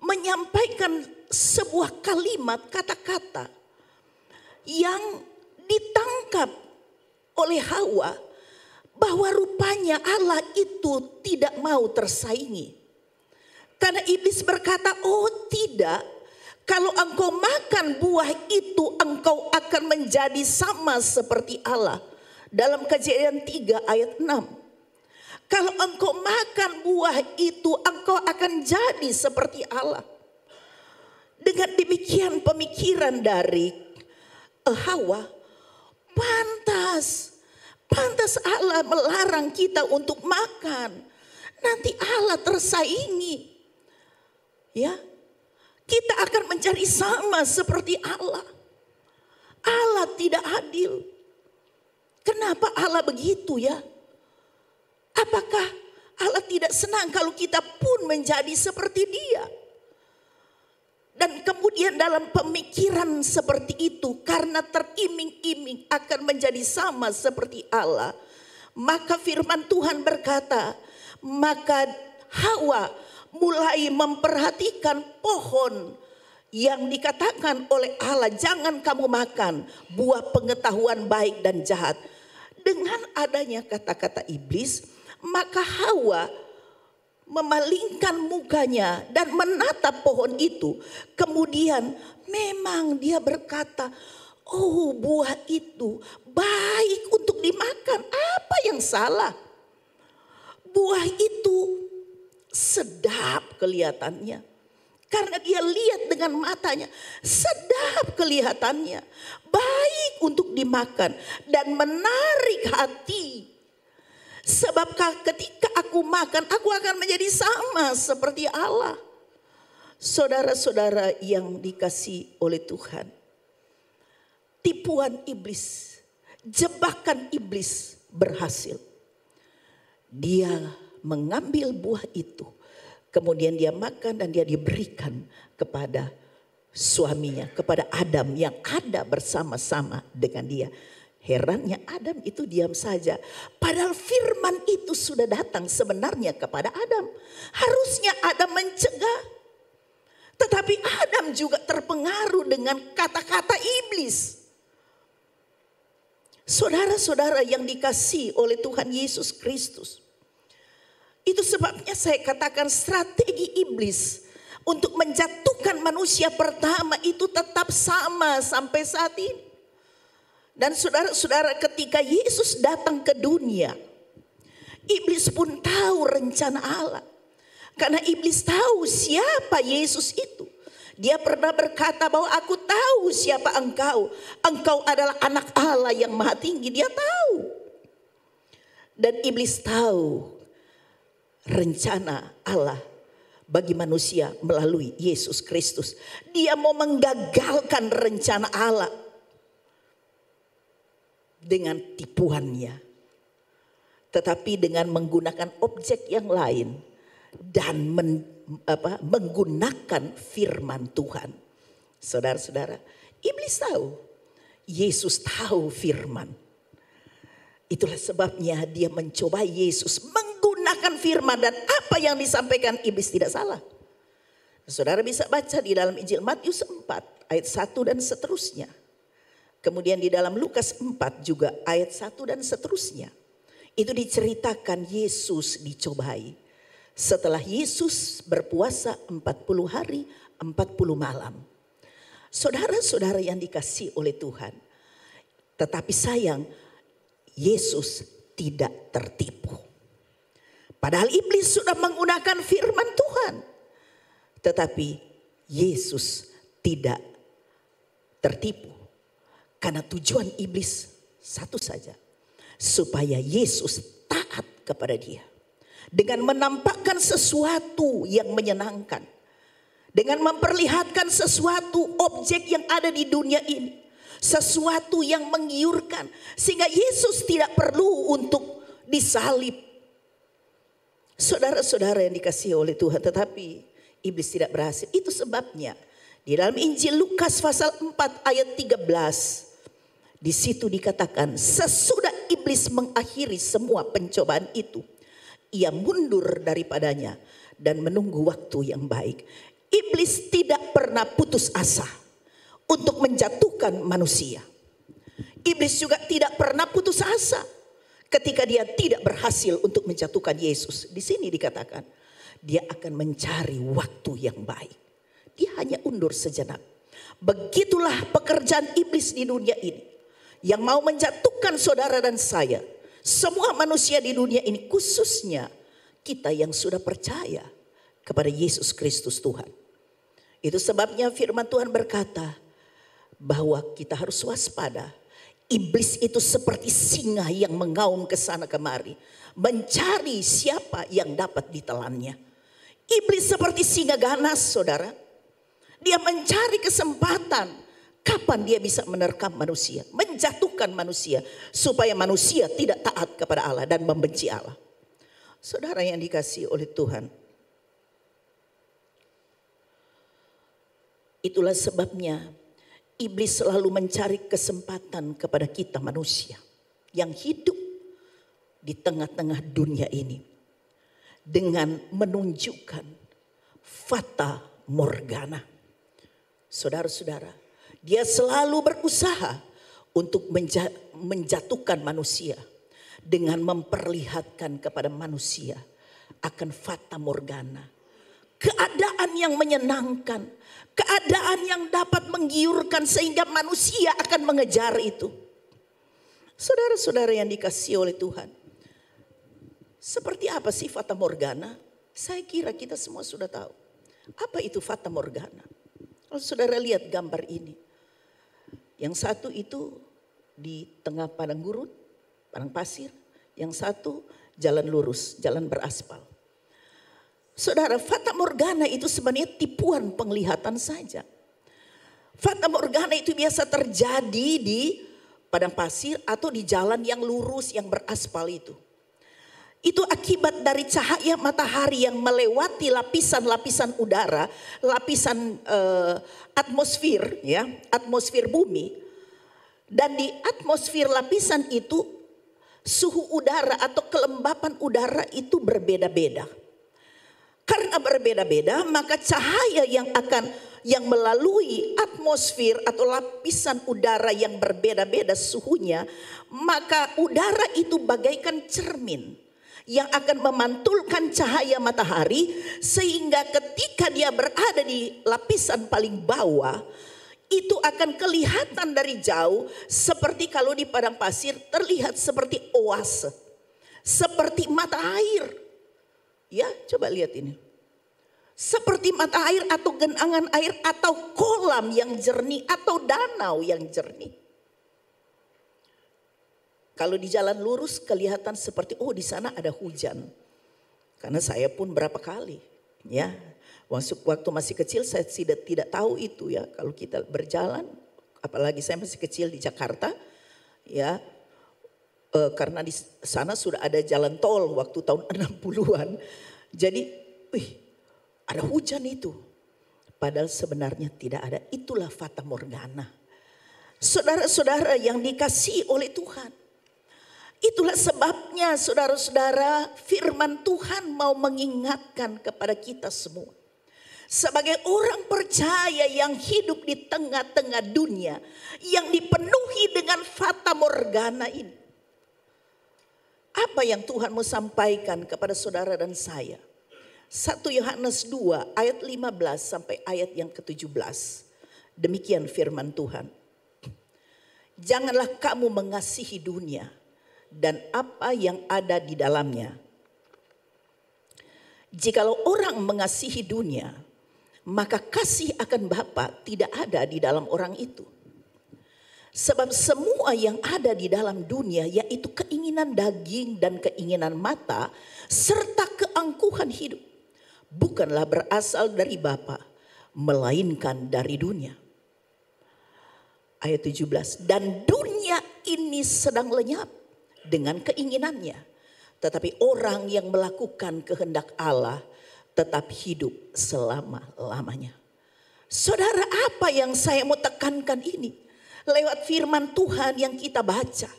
menyampaikan sebuah kalimat, kata-kata yang ditangkap oleh Hawa, bahwa rupanya Allah itu tidak mau tersaingi. Karena iblis berkata, oh tidak, kalau engkau makan buah itu engkau akan menjadi sama seperti Allah. Dalam Kejadian 3 ayat 6. Kalau engkau makan buah itu engkau akan jadi seperti Allah. Dengan demikian pemikiran dari Hawa, pantas Allah melarang kita untuk makan. Nanti Allah tersaingi. Ya, kita akan mencari sama seperti Allah. Allah tidak adil. Kenapa Allah begitu ya? Apakah Allah tidak senang kalau kita pun menjadi seperti Dia? Dan kemudian dalam pemikiran seperti itu, karena teriming-iming akan menjadi sama seperti Allah, maka firman Tuhan berkata, maka Hawa mulai memperhatikan pohon yang dikatakan oleh Allah, jangan kamu makan buah pengetahuan baik dan jahat. Dengan adanya kata-kata iblis, maka Hawa memalingkan mukanya dan menatap pohon itu. Kemudian memang dia berkata, oh buah itu baik untuk dimakan. Apa yang salah? Buah itu sedap kelihatannya. Karena dia lihat dengan matanya, sedap kelihatannya. Baik untuk dimakan dan menarik hati. Sebab ketika aku makan, aku akan menjadi sama seperti Allah. Saudara-saudara yang dikasihi oleh Tuhan, tipuan iblis, jebakan iblis berhasil. Dia mengambil buah itu, kemudian dia makan dan dia diberikan kepada suaminya, kepada Adam yang ada bersama-sama dengan dia. Herannya Adam itu diam saja. Padahal firman itu sudah datang sebenarnya kepada Adam. Harusnya Adam mencegah. Tetapi Adam juga terpengaruh dengan kata-kata iblis. Saudara-saudara yang dikasihi oleh Tuhan Yesus Kristus. Itu sebabnya saya katakan strategi iblis untuk menjatuhkan manusia pertama itu tetap sama sampai saat ini. Dan saudara-saudara, ketika Yesus datang ke dunia, iblis pun tahu rencana Allah. Karena iblis tahu siapa Yesus itu. Dia pernah berkata bahwa aku tahu siapa engkau. Engkau adalah anak Allah yang maha tinggi. Dia tahu. Dan iblis tahu rencana Allah bagi manusia melalui Yesus Kristus. Dia mau menggagalkan rencana Allah dengan tipuannya, tetapi dengan menggunakan objek yang lain dan menggunakan firman Tuhan. Saudara-saudara, iblis tahu, Yesus tahu firman. Itulah sebabnya dia mencoba Yesus menggunakan firman, dan apa yang disampaikan iblis tidak salah. Saudara bisa baca di dalam Injil Matius 4 ayat 1 dan seterusnya. Kemudian di dalam Lukas 4 juga ayat 1 dan seterusnya. Itu diceritakan Yesus dicobai. Setelah Yesus berpuasa 40 hari 40 malam. Saudara-saudara yang dikasihi oleh Tuhan. Tetapi sayang, Yesus tidak tertipu. Padahal iblis sudah menggunakan firman Tuhan. Tetapi Yesus tidak tertipu. Karena tujuan iblis satu saja. Supaya Yesus taat kepada dia. Dengan menampakkan sesuatu yang menyenangkan. Dengan memperlihatkan sesuatu objek yang ada di dunia ini. Sesuatu yang menggiurkan. Sehingga Yesus tidak perlu untuk disalib. Saudara-saudara yang dikasihi oleh Tuhan. Tetapi iblis tidak berhasil. Itu sebabnya di dalam Injil Lukas pasal 4 ayat 13. Di situ dikatakan, sesudah iblis mengakhiri semua pencobaan itu, ia mundur daripadanya dan menunggu waktu yang baik. Iblis tidak pernah putus asa untuk menjatuhkan manusia. Iblis juga tidak pernah putus asa ketika dia tidak berhasil untuk menjatuhkan Yesus. Di sini dikatakan, dia akan mencari waktu yang baik. Dia hanya undur sejenak. Begitulah pekerjaan iblis di dunia ini. Yang mau menjatuhkan saudara dan saya. Semua manusia di dunia ini, khususnya kita yang sudah percaya kepada Yesus Kristus Tuhan. Itu sebabnya firman Tuhan berkata bahwa kita harus waspada. Iblis itu seperti singa yang mengaum ke sana kemari. Mencari siapa yang dapat ditelannya. Iblis seperti singa ganas, saudara. Dia mencari kesempatan. Kapan dia bisa menerkam manusia, menjatuhkan manusia, supaya manusia tidak taat kepada Allah dan membenci Allah. Saudara yang dikasihi oleh Tuhan, Itulah sebabnya iblis selalu mencari kesempatan kepada kita manusia yang hidup di tengah-tengah dunia ini dengan menunjukkan fata morgana. Saudara-saudara, dia selalu berusaha untuk menjatuhkan manusia dengan memperlihatkan kepada manusia akan fata morgana. Keadaan yang menyenangkan, keadaan yang dapat menggiurkan sehingga manusia akan mengejar itu. Saudara-saudara yang dikasihi oleh Tuhan, seperti apa sih fata morgana? Saya kira kita semua sudah tahu. Apa itu fata morgana? Kalau saudara lihat gambar ini. Yang satu itu di tengah padang gurun, padang pasir. Yang satu jalan lurus, jalan beraspal. Saudara, fata morgana itu sebenarnya tipuan penglihatan saja. Fata morgana itu biasa terjadi di padang pasir atau di jalan yang lurus yang beraspal itu. Itu akibat dari cahaya matahari yang melewati lapisan-lapisan udara, lapisan atmosfer, ya, atmosfer bumi. Dan di atmosfer lapisan itu suhu udara atau kelembapan udara itu berbeda-beda. Karena berbeda-beda, maka cahaya yang melalui atmosfer atau lapisan udara yang berbeda-beda suhunya, maka udara itu bagaikan cermin yang akan memantulkan cahaya matahari, sehingga ketika dia berada di lapisan paling bawah, itu akan kelihatan dari jauh seperti kalau di padang pasir terlihat seperti oase, seperti mata air. Ya, coba lihat ini. Seperti mata air atau genangan air atau kolam yang jernih atau danau yang jernih. Kalau di jalan lurus kelihatan seperti di sana ada hujan. Karena saya pun berapa kali, ya. Waktu masih kecil saya tidak tahu itu, ya. Kalau kita berjalan, apalagi saya masih kecil di Jakarta, ya. Karena di sana sudah ada jalan tol waktu tahun 60-an. Jadi, ada hujan itu. Padahal sebenarnya tidak ada. Itulah fata morgana. Saudara-saudara yang dikasihi oleh Tuhan. Itulah sebabnya saudara-saudara, firman Tuhan mau mengingatkan kepada kita semua. Sebagai orang percaya yang hidup di tengah-tengah dunia yang dipenuhi dengan fata morgana ini. Apa yang Tuhan mau sampaikan kepada saudara dan saya? 1 Yohanes 2 ayat 15 sampai ayat yang ke-17. Demikian firman Tuhan. Janganlah kamu mengasihi dunia dan apa yang ada di dalamnya. Jikalau orang mengasihi dunia, maka kasih akan Bapa tidak ada di dalam orang itu. Sebab semua yang ada di dalam dunia, yaitu keinginan daging dan keinginan mata, serta keangkuhan hidup, bukanlah berasal dari Bapa, melainkan dari dunia. Ayat 17, dan dunia ini sedang lenyap dengan keinginannya. Tetapi orang yang melakukan kehendak Allah tetap hidup selama-lamanya. Saudara, apa yang saya mau tekankan ini? Lewat firman Tuhan yang kita baca.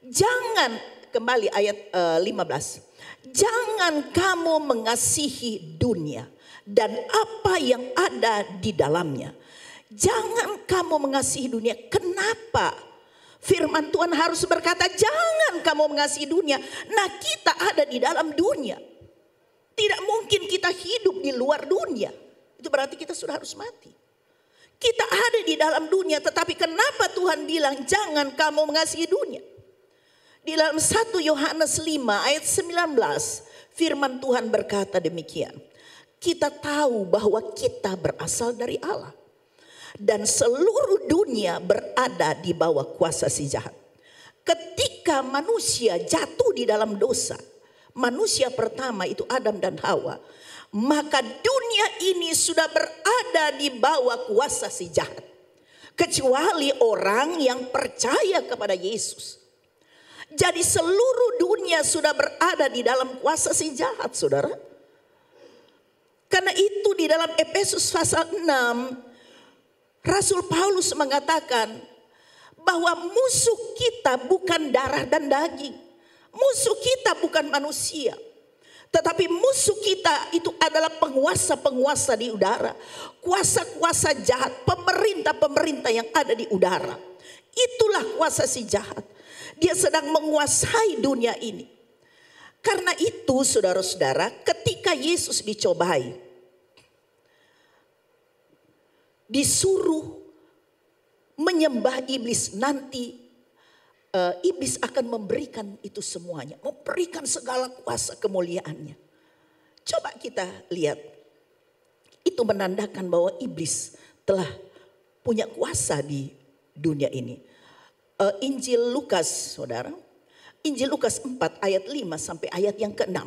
Jangan, kembali ayat 15. Jangan kamu mengasihi dunia dan apa yang ada di dalamnya. Jangan kamu mengasihi dunia. Kenapa? Firman Tuhan harus berkata jangan kamu mengasihi dunia. Nah, kita ada di dalam dunia. Tidak mungkin kita hidup di luar dunia. Itu berarti kita sudah harus mati. Kita ada di dalam dunia, tetapi kenapa Tuhan bilang jangan kamu mengasihi dunia? Di dalam 1 Yohanes 5 ayat 19 firman Tuhan berkata demikian. Kita tahu bahwa kita berasal dari Allah. Dan seluruh dunia berada di bawah kuasa si jahat. Ketika manusia jatuh di dalam dosa, manusia pertama itu Adam dan Hawa, maka dunia ini sudah berada di bawah kuasa si jahat. Kecuali orang yang percaya kepada Yesus. Jadi seluruh dunia sudah berada di dalam kuasa si jahat, saudara. Karena itu di dalam Efesus pasal 6 Rasul Paulus mengatakan bahwa musuh kita bukan darah dan daging. Musuh kita bukan manusia. Tetapi musuh kita itu adalah penguasa-penguasa di udara. Kuasa-kuasa jahat, pemerintah-pemerintah yang ada di udara. Itulah kuasa si jahat. Dia sedang menguasai dunia ini. Karena itu saudara-saudara, ketika Yesus dicobai, disuruh menyembah iblis, nanti iblis akan memberikan itu semuanya, memberikan segala kuasa kemuliaannya. Coba kita lihat, itu menandakan bahwa iblis telah punya kuasa di dunia ini. Injil Lukas, saudara, Injil Lukas 4 ayat 5 sampai ayat yang ke-6.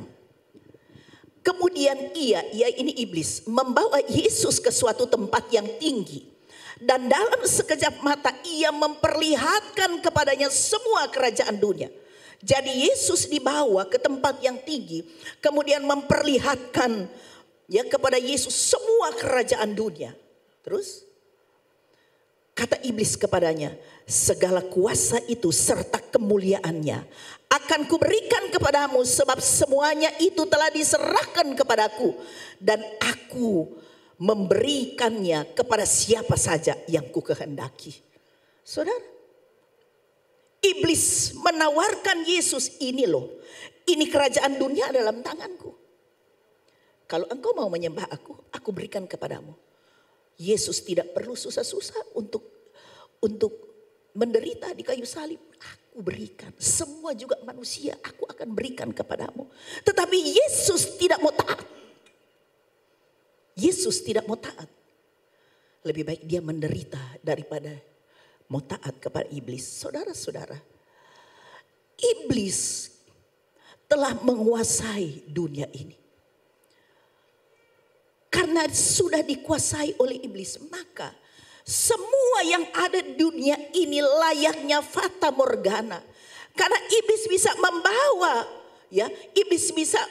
Kemudian ia ini iblis, membawa Yesus ke suatu tempat yang tinggi. Dan dalam sekejap mata ia memperlihatkan kepadanya semua kerajaan dunia. Jadi Yesus dibawa ke tempat yang tinggi, kemudian memperlihatkan kepada Yesus semua kerajaan dunia. Terus kata iblis kepadanya, segala kuasa itu serta kemuliaannya akan kuberikan kepadamu, sebab semuanya itu telah diserahkan kepadaku. Dan aku memberikannya kepada siapa saja yang ku kehendaki. Saudara, iblis menawarkan Yesus, ini loh, ini kerajaan dunia dalam tanganku. Kalau engkau mau menyembah aku berikan kepadamu. Yesus tidak perlu susah-susah untuk menderita di kayu salib. Aku berikan. Semua juga manusia aku akan berikan kepadamu. Tetapi Yesus tidak mau taat. Yesus tidak mau taat. Lebih baik dia menderita daripada mau taat kepada iblis. Saudara-saudara, iblis telah menguasai dunia ini. Karena sudah dikuasai oleh iblis, maka semua yang ada di dunia ini layaknya fata morgana. Karena iblis bisa membawa, iblis bisa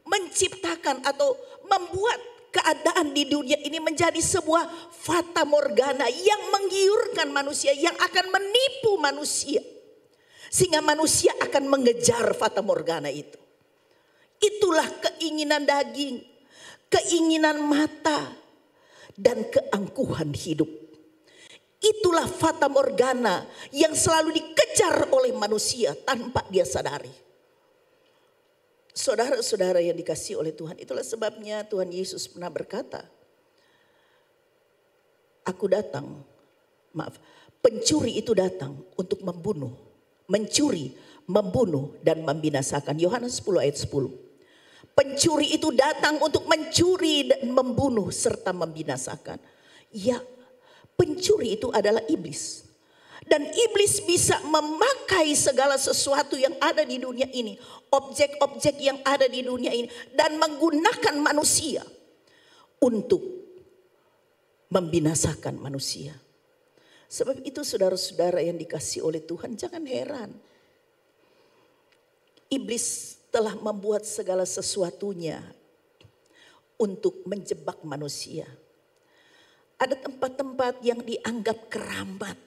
menciptakan atau membuat keadaan di dunia ini menjadi sebuah fata morgana yang menggiurkan manusia, yang akan menipu manusia. Sehingga manusia akan mengejar fata morgana itu. Itulah keinginan daging, keinginan mata, dan keangkuhan hidup. Itulah fata morgana yang selalu dikejar oleh manusia tanpa dia sadari. Saudara-saudara yang dikasihi oleh Tuhan, itulah sebabnya Tuhan Yesus pernah berkata, pencuri itu datang untuk membunuh, mencuri, membunuh, dan membinasakan. Yohanes 10 ayat 10. Pencuri itu datang untuk mencuri dan membunuh serta membinasakan. Ya, pencuri itu adalah iblis. Dan iblis bisa memakai segala sesuatu yang ada di dunia ini, objek-objek yang ada di dunia ini, dan menggunakan manusia untuk membinasakan manusia. Sebab itu saudara-saudara yang dikasihi oleh Tuhan, jangan heran. Iblis telah membuat segala sesuatunya untuk menjebak manusia. Ada tempat-tempat yang dianggap keramat.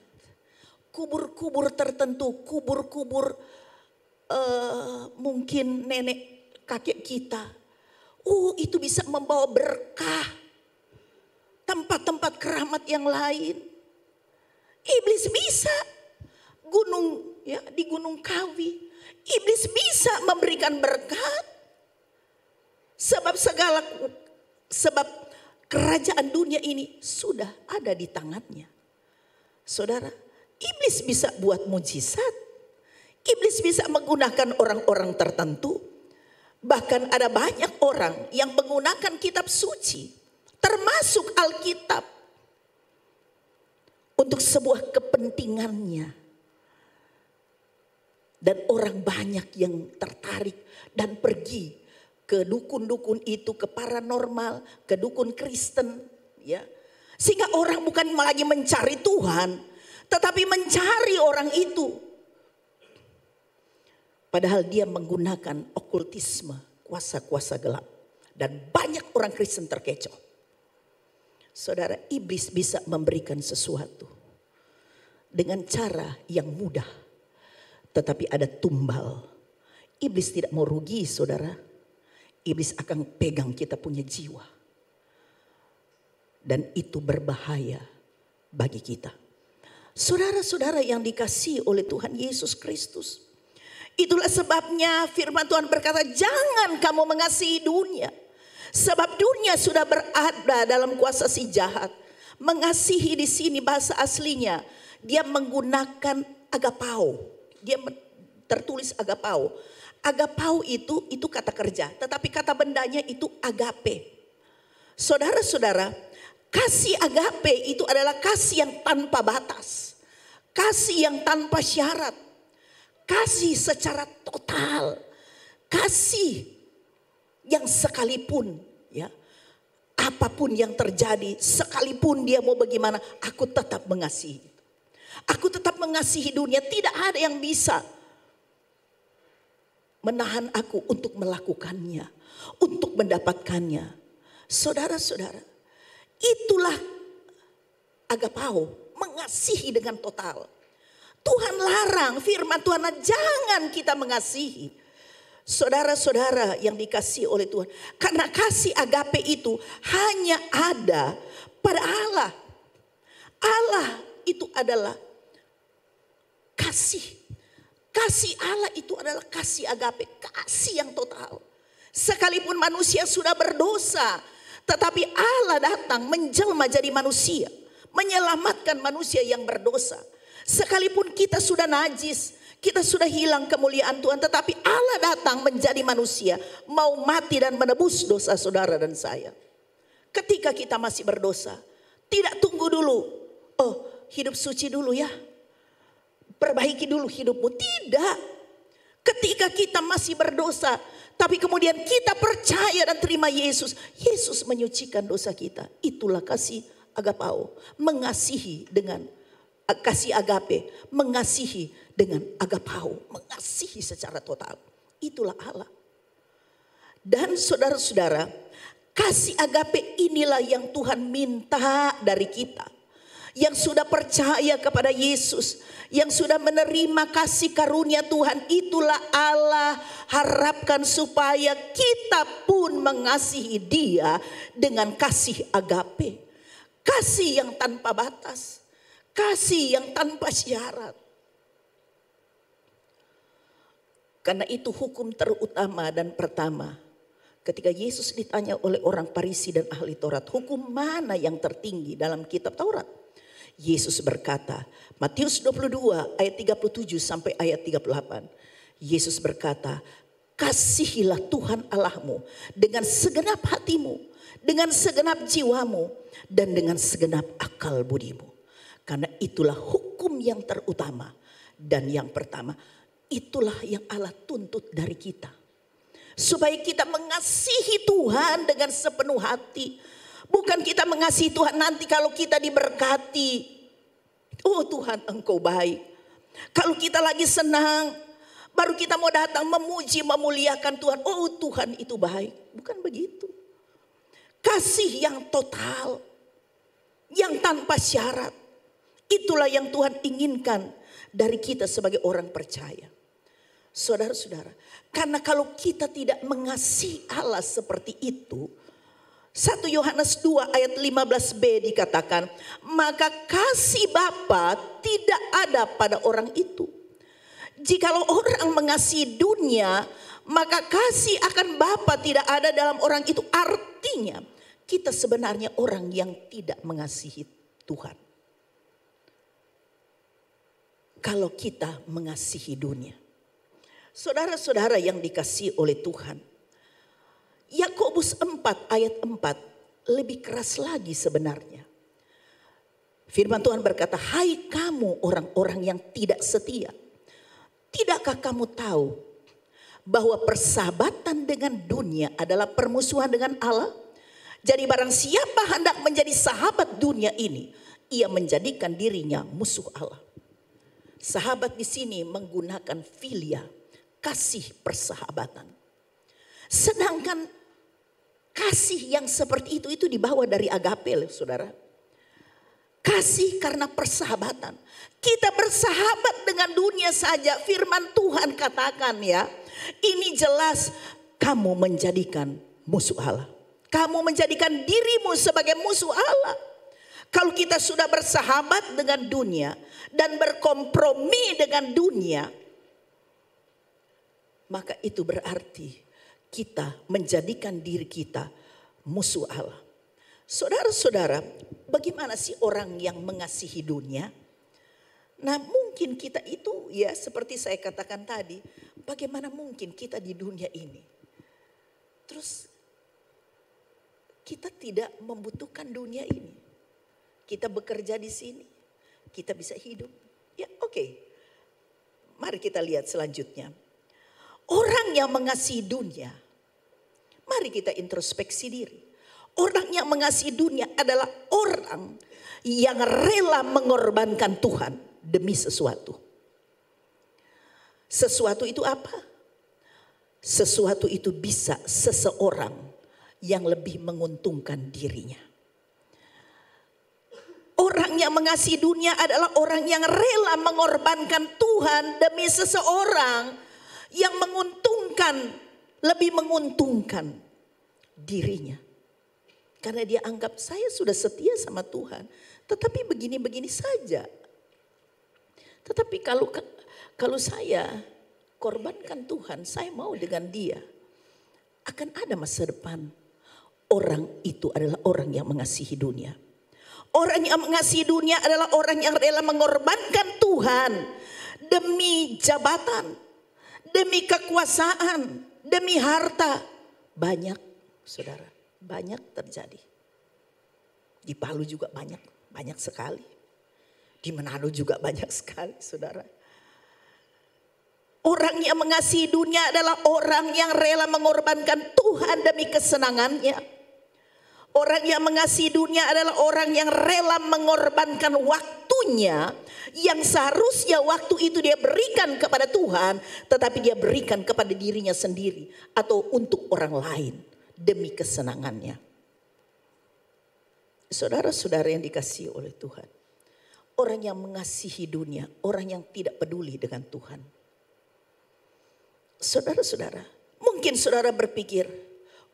Kubur-kubur tertentu, kubur-kubur mungkin nenek kakek kita. Itu bisa membawa berkah. Tempat-tempat keramat yang lain. Iblis bisa di Gunung Kawi. Iblis bisa memberikan berkat. Sebab kerajaan dunia ini sudah ada di tangannya. Saudara, iblis bisa buat mujizat. Iblis bisa menggunakan orang-orang tertentu. Bahkan ada banyak orang yang menggunakan kitab suci, termasuk Alkitab, untuk sebuah kepentingannya. Dan orang banyak yang tertarik dan pergi ke dukun-dukun itu, ke paranormal, ke dukun Kristen, Sehingga orang bukan lagi mencari Tuhan, tetapi mencari orang itu. Padahal dia menggunakan okultisme, kuasa-kuasa gelap. Dan banyak orang Kristen terkecoh. Saudara, iblis bisa memberikan sesuatu dengan cara yang mudah, tetapi ada tumbal. Iblis tidak mau rugi, saudara. Iblis akan pegang kita punya jiwa. Dan itu berbahaya bagi kita. Saudara-saudara yang dikasihi oleh Tuhan Yesus Kristus. Itulah sebabnya firman Tuhan berkata, jangan kamu mengasihi dunia. Sebab dunia sudah berada dalam kuasa si jahat. Mengasihi di sini bahasa aslinya, dia menggunakan agapao. Dia tertulis agapao. Agapao itu kata kerja, tetapi kata bendanya itu agape. Saudara-saudara, kasih agape itu adalah kasih yang tanpa batas. Kasih yang tanpa syarat. Kasih secara total. Kasih yang sekalipun ya, apapun yang terjadi, sekalipun dia mau bagaimana, aku tetap mengasihi. Aku tetap mengasihi dunia, tidak ada yang bisa menahan aku untuk melakukannya, untuk mendapatkannya. Saudara-saudara, itulah agapao, mengasihi dengan total. Tuhan larang, firman Tuhan, jangan kita mengasihi. Saudara-saudara yang dikasihi oleh Tuhan, karena kasih agape itu hanya ada pada Allah. Allah itu adalah kasih. Kasih Allah itu adalah kasih agape, kasih yang total. Sekalipun manusia sudah berdosa, tetapi Allah datang menjelma jadi manusia, menyelamatkan manusia yang berdosa. Sekalipun kita sudah najis, kita sudah hilang kemuliaan Tuhan, tetapi Allah datang menjadi manusia, mau mati dan menebus dosa saudara dan saya. Ketika kita masih berdosa, tidak tunggu dulu, oh hidup suci dulu ya, perbaiki dulu hidupmu. Tidak. Ketika kita masih berdosa, tapi kemudian kita percaya dan terima Yesus, Yesus menyucikan dosa kita. Itulah kasih agapao, mengasihi dengan kasih agape, mengasihi dengan agapao, mengasihi secara total. Itulah Allah. Dan saudara-saudara, kasih agape inilah yang Tuhan minta dari kita. Yang sudah percaya kepada Yesus, yang sudah menerima kasih karunia Tuhan, itulah Allah harapkan supaya kita pun mengasihi Dia dengan kasih agape. Kasih yang tanpa batas, kasih yang tanpa syarat. Karena itu hukum terutama dan pertama, ketika Yesus ditanya oleh orang Farisi dan ahli Taurat, hukum mana yang tertinggi dalam kitab Taurat? Yesus berkata, Matius 22 ayat 37 sampai ayat 38. Yesus berkata, kasihilah Tuhan Allahmu dengan segenap hatimu, dengan segenap jiwamu, dan dengan segenap akal budimu. Karena itulah hukum yang terutama dan yang pertama. Itulah yang Allah tuntut dari kita. Supaya kita mengasihi Tuhan dengan sepenuh hati. Bukan kita mengasihi Tuhan nanti kalau kita diberkati. Oh Tuhan engkau baik. Kalau kita lagi senang, baru kita mau datang memuji, memuliakan Tuhan. Oh Tuhan itu baik. Bukan begitu. Kasih yang total. Yang tanpa syarat. Itulah yang Tuhan inginkan dari kita sebagai orang percaya. Saudara-saudara, karena kalau kita tidak mengasihi Allah seperti itu, 1 Yohanes 2 ayat 15b dikatakan, maka kasih Bapa tidak ada pada orang itu. Jikalau orang mengasihi dunia, maka kasih akan Bapa tidak ada dalam orang itu. Artinya kita sebenarnya orang yang tidak mengasihi Tuhan. Kalau kita mengasihi dunia. Saudara-saudara yang dikasihi oleh Tuhan, Yakobus 4 ayat 4 lebih keras lagi sebenarnya. Firman Tuhan berkata, hai kamu orang-orang yang tidak setia. Tidakkah kamu tahu bahwa persahabatan dengan dunia adalah permusuhan dengan Allah? Jadi barang siapa hendak menjadi sahabat dunia ini, ia menjadikan dirinya musuh Allah. Sahabat di sini menggunakan filia, kasih persahabatan. Sedangkan Kasih yang seperti itu dibawa dari agape, saudara. Kasih karena persahabatan. Kita bersahabat dengan dunia saja. Firman Tuhan katakan ya, ini jelas kamu menjadikan musuh Allah. Kamu menjadikan dirimu sebagai musuh Allah. Kalau kita sudah bersahabat dengan dunia dan berkompromi dengan dunia, maka itu berarti kita menjadikan diri kita musuh Allah. Saudara-saudara, bagaimana sih orang yang mengasihi dunia? Nah, mungkin kita itu ya seperti saya katakan tadi, bagaimana mungkin kita di dunia ini? Terus kita tidak membutuhkan dunia ini. Kita bekerja di sini, kita bisa hidup. Ya, oke. Mari kita lihat selanjutnya. Orang yang mengasihi dunia, mari kita introspeksi diri. Orang yang mengasihi dunia adalah orang yang rela mengorbankan Tuhan demi sesuatu. Sesuatu itu apa? Sesuatu itu bisa seseorang yang lebih menguntungkan dirinya. Orang yang mengasihi dunia adalah orang yang rela mengorbankan Tuhan demi seseorang yang menguntungkan, lebih menguntungkan dirinya. Karena dia anggap saya sudah setia sama Tuhan, tetapi begini-begini saja. Tetapi kalau saya korbankan Tuhan, saya mau dengan dia, akan ada masa depan. Orang itu adalah orang yang mengasihi dunia. Orang yang mengasihi dunia adalah orang yang rela mengorbankan Tuhan demi jabatan, demi kekuasaan, demi harta. Banyak, saudara, banyak terjadi. Di Palu juga banyak sekali. Di Manado juga banyak sekali, saudara. Orang yang mengasihi dunia adalah orang yang rela mengorbankan Tuhan demi kesenangannya. Orang yang mengasihi dunia adalah orang yang rela mengorbankan waktunya yang seharusnya waktu itu dia berikan kepada Tuhan, tetapi dia berikan kepada dirinya sendiri atau untuk orang lain demi kesenangannya. Saudara-saudara yang dikasihi oleh Tuhan, orang yang mengasihi dunia, orang yang tidak peduli dengan Tuhan. Saudara-saudara, mungkin saudara berpikir,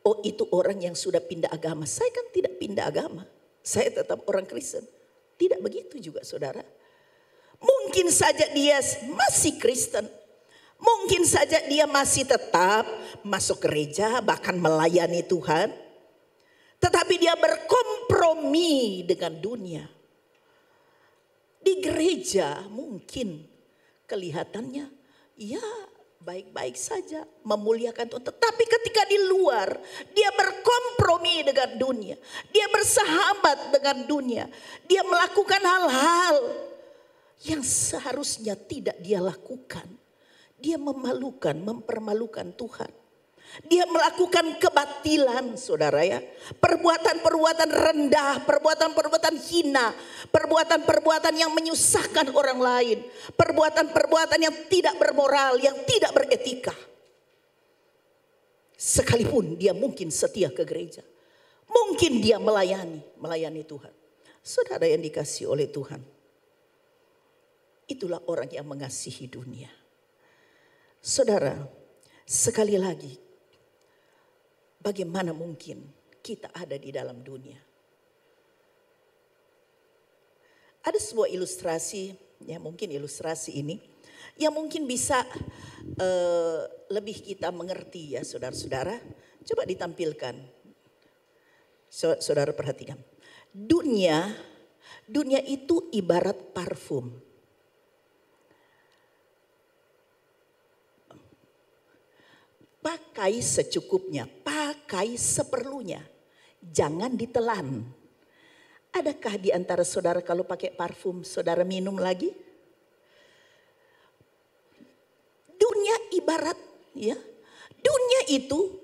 oh itu orang yang sudah pindah agama. Saya kan tidak pindah agama. Saya tetap orang Kristen. Tidak begitu juga saudara. Mungkin saja dia masih Kristen. Mungkin saja dia masih tetap masuk gereja, bahkan melayani Tuhan. Tetapi dia berkompromi dengan dunia. Di gereja mungkin kelihatannya ya baik-baik saja, memuliakan Tuhan. Tetapi ketika di luar, dia berkompromi dengan dunia. Dia bersahabat dengan dunia. Dia melakukan hal-hal yang seharusnya tidak dia lakukan. Dia memalukan, mempermalukan Tuhan. Dia melakukan kebatilan, saudara ya. Perbuatan-perbuatan rendah, perbuatan-perbuatan hina, perbuatan-perbuatan yang menyusahkan orang lain, perbuatan-perbuatan yang tidak bermoral, yang tidak beretika. Sekalipun dia mungkin setia ke gereja, mungkin dia melayani Tuhan. Saudara yang dikasihi oleh Tuhan, itulah orang yang mengasihi dunia. Saudara, sekali lagi, bagaimana mungkin kita ada di dalam dunia? Ada sebuah ilustrasi, ya mungkin ilustrasi ini, yang mungkin bisa lebih kita mengerti ya saudara-saudara. Coba ditampilkan, saudara perhatikan. Dunia itu ibarat parfum. Pakai secukupnya, pakai seperlunya. Jangan ditelan. Adakah di antara saudara kalau pakai parfum, saudara minum lagi? Dunia ibarat, ya. Dunia itu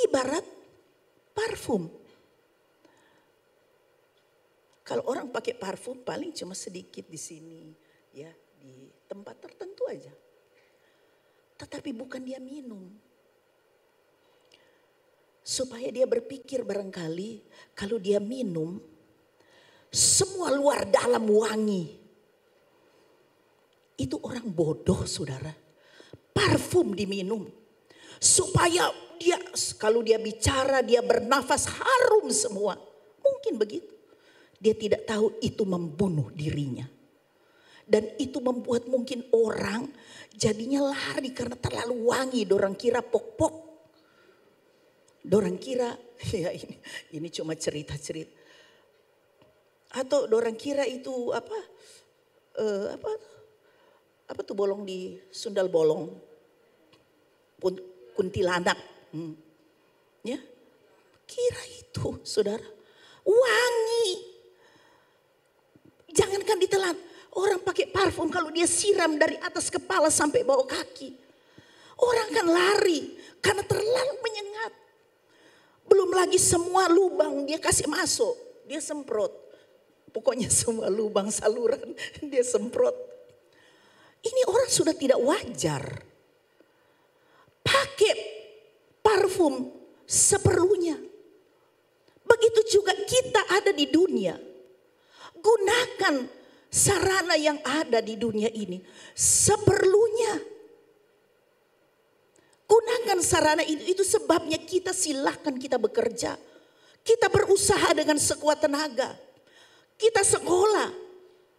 ibarat parfum. Kalau orang pakai parfum paling cuma sedikit di sini, ya, di tempat tertentu aja. Tetapi bukan dia minum. Supaya dia berpikir barangkali kalau dia minum semua luar dalam wangi. Itu orang bodoh, saudara. Parfum diminum supaya dia kalau dia bicara, dia bernafas harum semua. Mungkin begitu. Dia tidak tahu itu membunuh dirinya. Dan itu membuat mungkin orang jadinya lari karena terlalu wangi. Dorang kira pok-pok. Dorang kira ya ini cuma cerita-cerita. Atau dorang kira itu apa tuh bolong di sundal bolong. Kuntilanak. Ya. Kira itu, saudara. Wangi. Jangankan ditelan. Orang pakai parfum kalau dia siram dari atas kepala sampai bawah kaki. Orang kan lari karena terlalu menyengat. Belum lagi semua lubang dia kasih masuk. Dia semprot. Pokoknya semua lubang saluran dia semprot. Ini orang sudah tidak wajar. Pakai parfum seperlunya. Begitu juga kita ada di dunia. Gunakan sarana yang ada di dunia ini seperlunya. Gunakan sarana itu sebabnya kita silahkan kita bekerja. Kita berusaha dengan sekuat tenaga. Kita sekolah.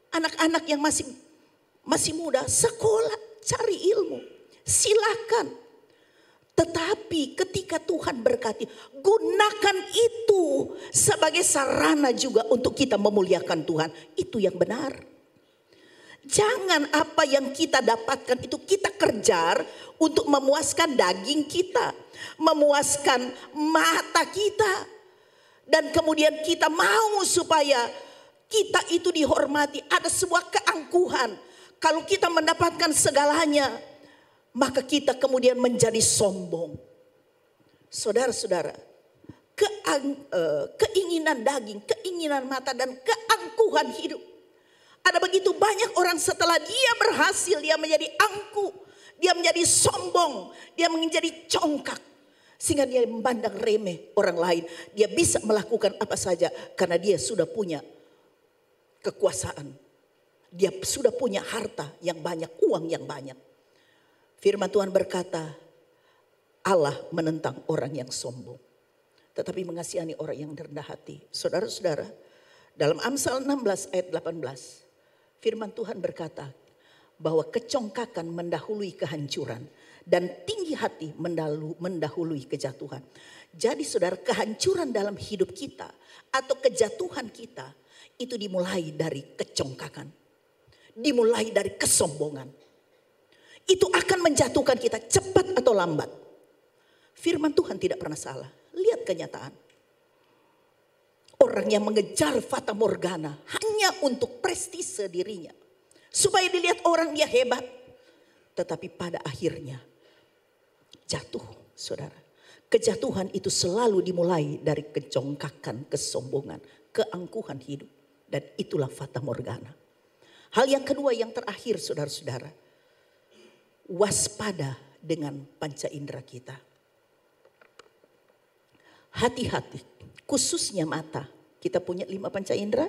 Anak-anak yang masih muda sekolah, cari ilmu. Silakan. Tetapi ketika Tuhan berkati, gunakan itu sebagai sarana juga untuk kita memuliakan Tuhan. Itu yang benar. Jangan apa yang kita dapatkan itu kita kejar untuk memuaskan daging kita. Memuaskan mata kita. Dan kemudian kita mau supaya kita itu dihormati. Ada sebuah keangkuhan. Kalau kita mendapatkan segalanya, maka kita kemudian menjadi sombong. Saudara-saudara, keinginan daging, keinginan mata dan keangkuhan hidup. Ada begitu banyak orang setelah dia berhasil, dia menjadi angkuh, dia menjadi sombong, dia menjadi congkak. Sehingga dia memandang remeh orang lain. Dia bisa melakukan apa saja karena dia sudah punya kekuasaan. Dia sudah punya harta yang banyak, uang yang banyak. Firman Tuhan berkata, Allah menentang orang yang sombong. Tetapi mengasihani orang yang rendah hati. Saudara-saudara, dalam Amsal 16 ayat 18. Firman Tuhan berkata, bahwa kecongkakan mendahului kehancuran. Dan tinggi hati mendahului kejatuhan. Jadi saudara, kehancuran dalam hidup kita atau kejatuhan kita itu dimulai dari kecongkakan. Dimulai dari kesombongan. Itu akan menjatuhkan kita cepat atau lambat. Firman Tuhan tidak pernah salah. Lihat kenyataan. Orang yang mengejar fata morgana hanya untuk prestise dirinya. Supaya dilihat orang dia hebat. Tetapi pada akhirnya jatuh, saudara. Kejatuhan itu selalu dimulai dari kecongkakan, kesombongan, keangkuhan hidup. Dan itulah fata morgana. Hal yang kedua yang terakhir saudara-saudara. Waspada dengan panca indera kita. Hati-hati, khususnya mata. Kita punya 5 panca indera,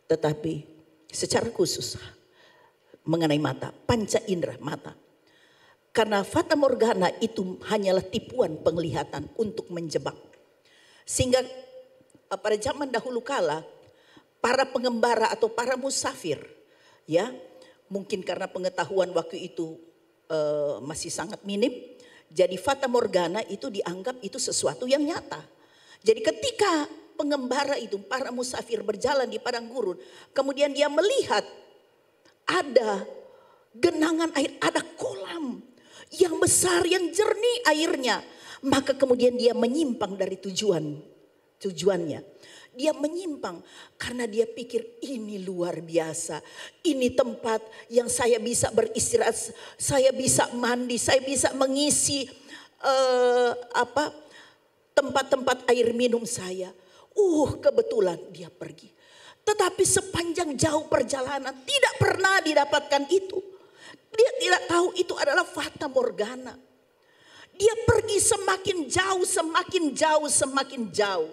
tetapi secara khusus mengenai mata, panca indera mata. Karena fata morgana itu hanyalah tipuan penglihatan untuk menjebak. Sehingga pada zaman dahulu kala, para pengembara atau para musafir, ya mungkin karena pengetahuan waktu itu masih sangat minim. Jadi fata morgana itu dianggap itu sesuatu yang nyata. Jadi ketika pengembara itu, para musafir berjalan di padang gurun. Kemudian dia melihat ada genangan air, ada kolam yang besar, yang jernih airnya. Maka kemudian dia menyimpang dari tujuannya. Dia menyimpang karena dia pikir ini luar biasa. Ini tempat yang saya bisa beristirahat, saya bisa mandi, saya bisa mengisi tempat-tempat air minum saya. Kebetulan dia pergi. Tetapi sepanjang jauh perjalanan tidak pernah didapatkan itu. Dia tidak tahu itu adalah fata morgana. Dia pergi semakin jauh, semakin jauh, semakin jauh.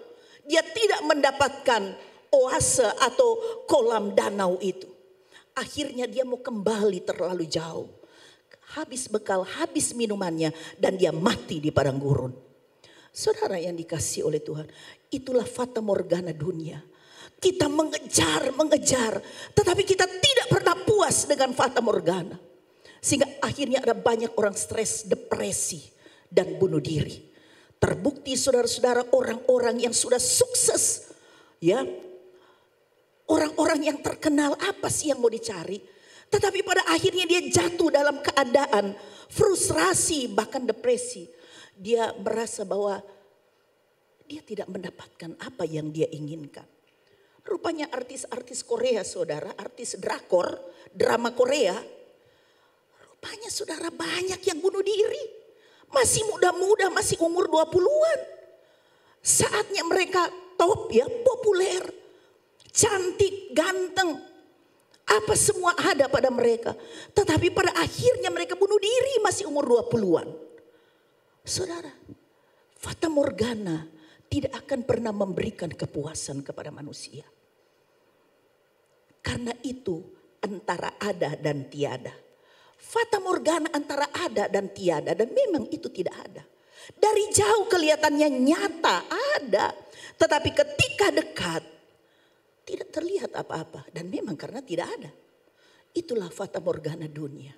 Dia tidak mendapatkan oase atau kolam danau itu. Akhirnya dia mau kembali terlalu jauh. Habis bekal, habis minumannya, dan dia mati di padang gurun. Saudara yang dikasihi oleh Tuhan, itulah fata morgana dunia. Kita mengejar, tetapi kita tidak pernah puas dengan fata morgana. Sehingga akhirnya ada banyak orang stres, depresi, dan bunuh diri. Terbukti saudara-saudara, orang-orang yang sudah sukses, ya, orang-orang yang terkenal, apa sih yang mau dicari? Tetapi pada akhirnya dia jatuh dalam keadaan frustrasi, bahkan depresi. Dia merasa bahwa dia tidak mendapatkan apa yang dia inginkan. Rupanya artis-artis Korea, saudara, artis drakor, drama Korea, rupanya saudara banyak yang bunuh diri. Masih muda-muda, masih umur 20-an. Saatnya mereka top, ya, populer, cantik, ganteng. Apa semua ada pada mereka. Tetapi pada akhirnya mereka bunuh diri masih umur 20-an. Saudara, fata morgana tidak akan pernah memberikan kepuasan kepada manusia. Karena itu antara ada dan tiada. Fata morgana antara ada dan tiada, dan memang itu tidak ada. Dari jauh kelihatannya nyata ada, tetapi ketika dekat tidak terlihat apa-apa, dan memang karena tidak ada. Itulah fata morgana dunia.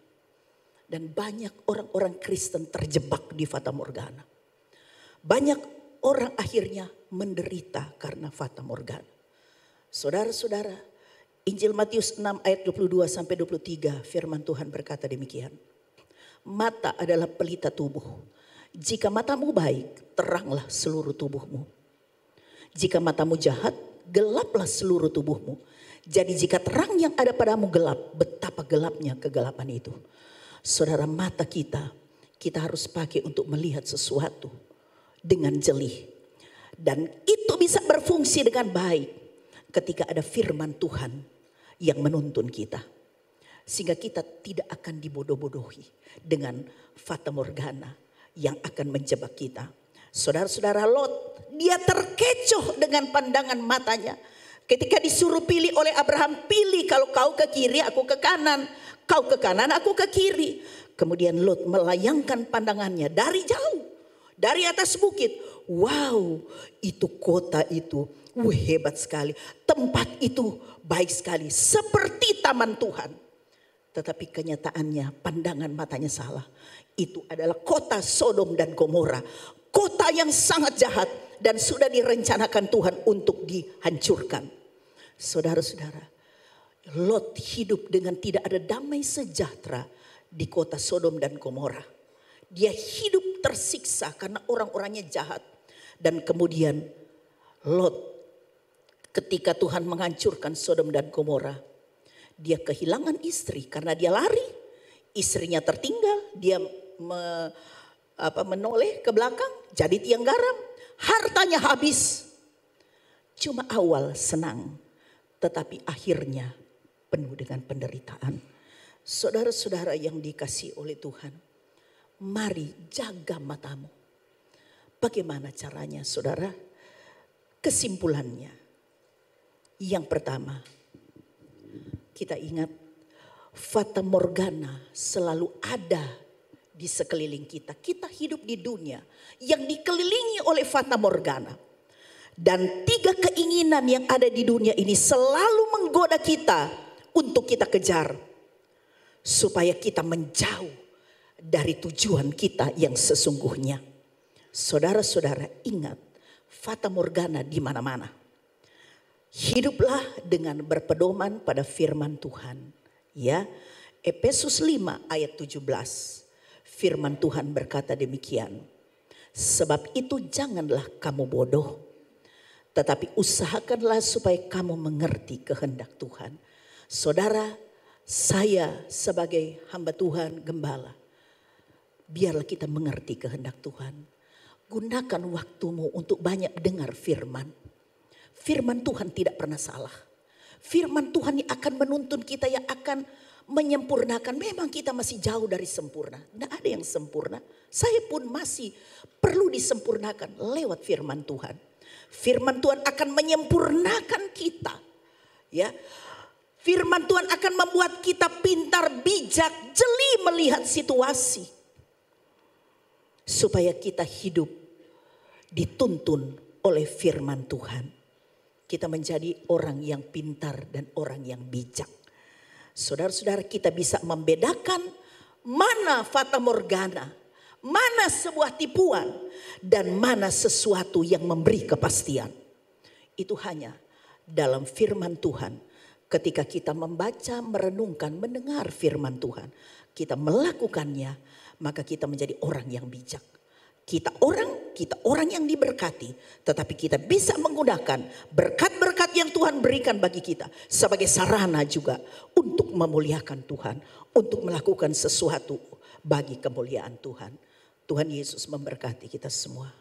Dan banyak orang-orang Kristen terjebak di fata morgana. Banyak orang akhirnya menderita karena fata morgana. Saudara-saudara, Injil Matius 6 ayat 22 sampai 23, firman Tuhan berkata demikian. Mata adalah pelita tubuh. Jika matamu baik, teranglah seluruh tubuhmu. Jika matamu jahat, gelaplah seluruh tubuhmu. Jadi jika terang yang ada padamu gelap, betapa gelapnya kegelapan itu. Saudara, mata kita harus pakai untuk melihat sesuatu dengan jeli. Dan itu bisa berfungsi dengan baik ketika ada firman Tuhan yang menuntun kita. Sehingga kita tidak akan dibodoh-bodohi dengan fata morgana yang akan menjebak kita. Saudara-saudara, Lot, dia terkecoh dengan pandangan matanya. Ketika disuruh pilih oleh Abraham, pilih, kalau kau ke kiri aku ke kanan, kau ke kanan aku ke kiri. Kemudian Lot melayangkan pandangannya dari jauh, dari atas bukit. Wow, itu kota itu, hebat sekali. Tempat itu baik sekali, seperti taman Tuhan. Tetapi kenyataannya pandangan matanya salah. Itu adalah kota Sodom dan Gomora. Kota yang sangat jahat dan sudah direncanakan Tuhan untuk dihancurkan. Saudara-saudara, Lot hidup dengan tidak ada damai sejahtera di kota Sodom dan Gomora. Dia hidup tersiksa karena orang-orangnya jahat. Dan kemudian Lot, ketika Tuhan menghancurkan Sodom dan Gomora, dia kehilangan istri karena dia lari. Istrinya tertinggal, dia menoleh ke belakang, jadi tiang garam. Hartanya habis. Cuma awal senang, tetapi akhirnya penuh dengan penderitaan. Saudara-saudara yang dikasihi oleh Tuhan, mari jaga matamu. Bagaimana caranya, saudara? Kesimpulannya, yang pertama, kita ingat fata morgana selalu ada di sekeliling kita. Kita hidup di dunia yang dikelilingi oleh fata morgana. Dan 3 keinginan yang ada di dunia ini selalu menggoda kita untuk kita kejar. Supaya kita menjauh dari tujuan kita yang sesungguhnya. Saudara-saudara, ingat, fata morgana di mana-mana. Hiduplah dengan berpedoman pada firman Tuhan. Ya, Efesus 5 ayat 17. Firman Tuhan berkata demikian. Sebab itu janganlah kamu bodoh, tetapi usahakanlah supaya kamu mengerti kehendak Tuhan. Saudara, saya sebagai hamba Tuhan, gembala, biarlah kita mengerti kehendak Tuhan. Gunakan waktumu untuk banyak dengar firman. Firman Tuhan tidak pernah salah. Firman Tuhan yang akan menuntun kita, yang akan menyempurnakan. Memang kita masih jauh dari sempurna. Tidak ada yang sempurna. Saya pun masih perlu disempurnakan lewat firman Tuhan. Firman Tuhan akan menyempurnakan kita. Ya, firman Tuhan akan membuat kita pintar, bijak, jeli melihat situasi. Supaya kita hidup dituntun oleh firman Tuhan. Kita menjadi orang yang pintar dan orang yang bijak. Saudara-saudara, kita bisa membedakan mana fata morgana, mana sebuah tipuan, dan mana sesuatu yang memberi kepastian. Itu hanya dalam firman Tuhan. Ketika kita membaca, merenungkan, mendengar firman Tuhan, kita melakukannya, maka kita menjadi orang yang bijak. Kita orang yang diberkati, tetapi kita bisa menggunakan berkat-berkat yang Tuhan berikan bagi kita sebagai sarana juga untuk memuliakan Tuhan, untuk melakukan sesuatu bagi kemuliaan Tuhan. Tuhan Yesus memberkati kita semua.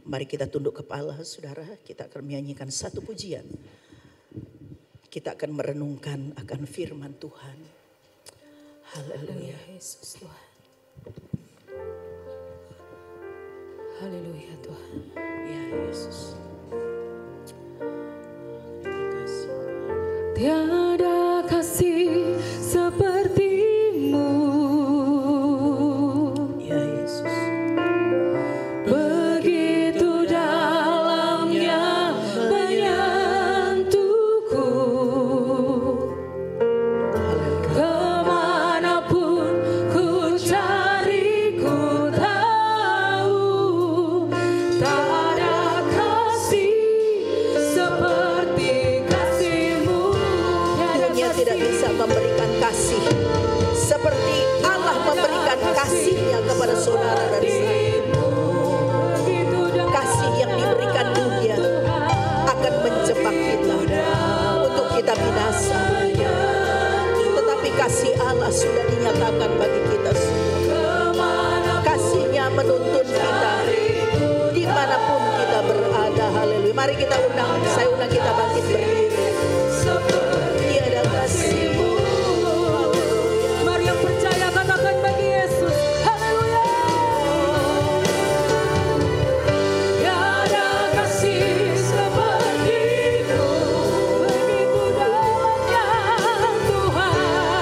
Mari kita tunduk kepala, saudara. Kita akan menyanyikan satu pujian. Kita akan merenungkan akan firman Tuhan. Haleluya. Yesus Tuhan. Haleluya Tuhan. Ya Yesus. Terima kasih. Tiada kasih seperti-Mu. Ya Yesus. Begitu dalamnya menyentuhku. Kemanapun ku cari, ku tahu tak ada kasih seperti kasih-Mu. Dunia tidak bisa memberikan kasih seperti Allah memberikan kasih-Nya kepada saudara dan saya. Kasih yang diberikan dunia akan menjebak kita untuk kita binasa. Tetapi kasih Allah sudah dinyatakan bagi kita semua. Kasih-Nya menuntun kita dimanapun kita berada. Haleluya. Mari kita saya undang kita bangkit berdiri. Tiada kasih-Mu. Mari yang percaya katakan bagi Yesus. Haleluya. Tiada kasih seperti-Mu. Begitu dalamnya Tuhan.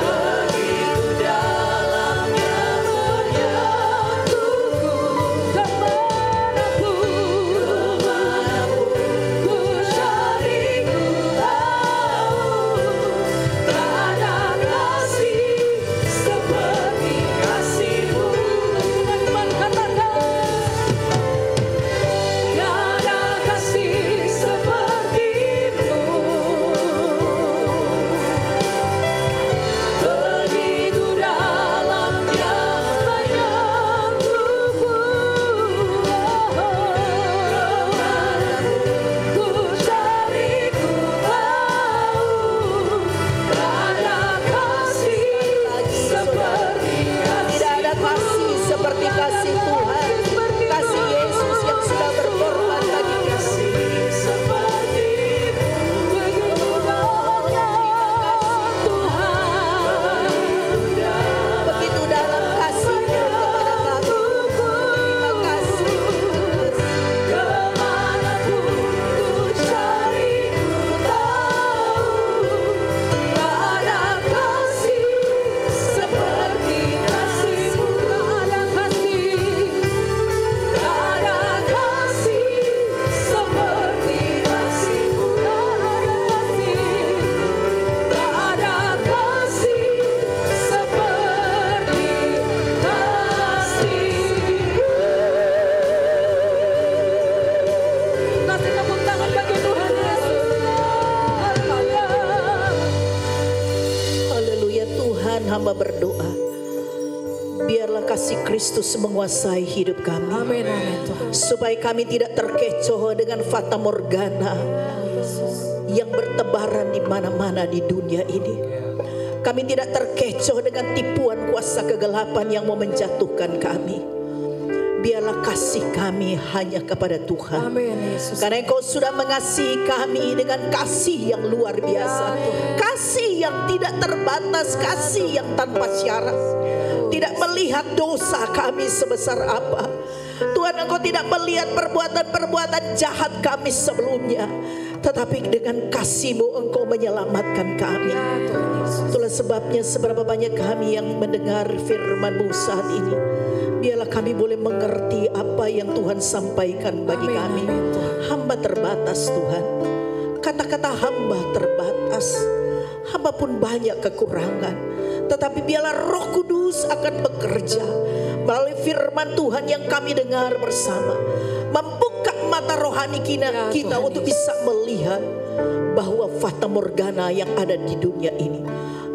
Begitu dalamnya menyentuhku. Kemanapun ku cari, ku tahu tak ada kasih seperti kasih-Mu. Teman-teman katakan, tiada kasih seperti-Mu. Begitu dalamnya menyentuhku. Ku cari, ku tahu tak ada kasih seperti Tidak ada kasih seperti kasih Tuhan. Kasih Yesus yang sudah berkorban bagi kita. begitu dalamnya Tuhan. Begitu dalam kasih-Nya kepada kami. Terima kasih. Kemanapun ku cari, ku tahu tak ada kasih seperti kasih-Mu. Tak ada kasih seperti kasih-Mu. Tak ada kasih seperti kasih-Mu. Kasih tepuk tangan bagi Tuhan Yesus. Haleluya. Haleluya. Tuhan, hamba berdoa. Biarlah kasih Kristus menguasai hidup kami. Amin, amin Tuhan. Supaya kami tidak terkecoh dengan fata morgana yang bertebaran di mana-mana di dunia ini. Kami tidak terkecoh dengan tipuan kuasa kegelapan yang mau menjatuhkan kami. biarlah kasih kami hanya kepada Tuhan. Amin Yesus. Karena Engkau sudah mengasihi kami dengan kasih yang luar biasa. Kasih yang tidak terbatas, kasih yang tanpa syarat. Tidak melihat dosa kami sebesar apa. Tuhan, Engkau tidak melihat perbuatan-perbuatan jahat kami sebelumnya. Tetapi dengan kasih-Mu Engkau menyelamatkan kami. Itulah sebabnya seberapa banyak kami yang mendengar firman-Mu saat ini, biarlah kami boleh mengerti apa yang Tuhan sampaikan bagi kami. Hamba terbatas Tuhan. Kata-kata hamba terbatas. Hamba pun banyak kekurangan. Tetapi biarlah Roh Kudus akan bekerja melalui firman Tuhan yang kami dengar bersama. Membuka mata rohani kita untuk bisa melihat bahwa fata morgana yang ada di dunia ini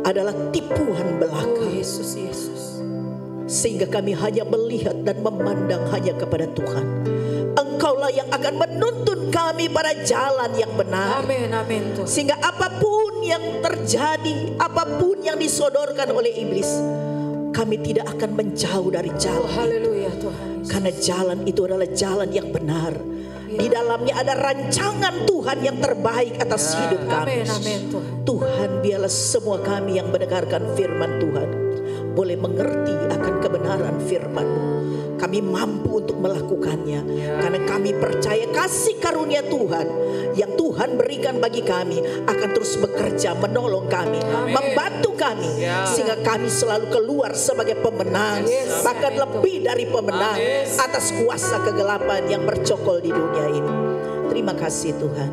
adalah tipuan belaka. Yesus. Sehingga kami hanya melihat dan memandang hanya kepada Tuhan. Engkaulah yang akan menuntun kami pada jalan yang benar. Amin Tuhan. Sehingga apapun yang terjadi, apapun yang disodorkan oleh iblis, kami tidak akan menjauh dari jalan. Haleluya Tuhan. Karena jalan itu adalah jalan yang benar. Di dalamnya ada rancangan Tuhan yang terbaik atas hidup kami. Amin Tuhan. Tuhan, biarlah semua kami yang mendengarkan firman Tuhan boleh mengerti akan kebenaran firman-Mu. Kami mampu untuk melakukannya. Karena kami percaya kasih karunia Tuhan yang Tuhan berikan bagi kami akan terus bekerja menolong kami, membantu kami, sehingga kami selalu keluar sebagai pemenang, bahkan lebih dari pemenang atas kuasa kegelapan yang bercokol di dunia ini. Terima kasih Tuhan.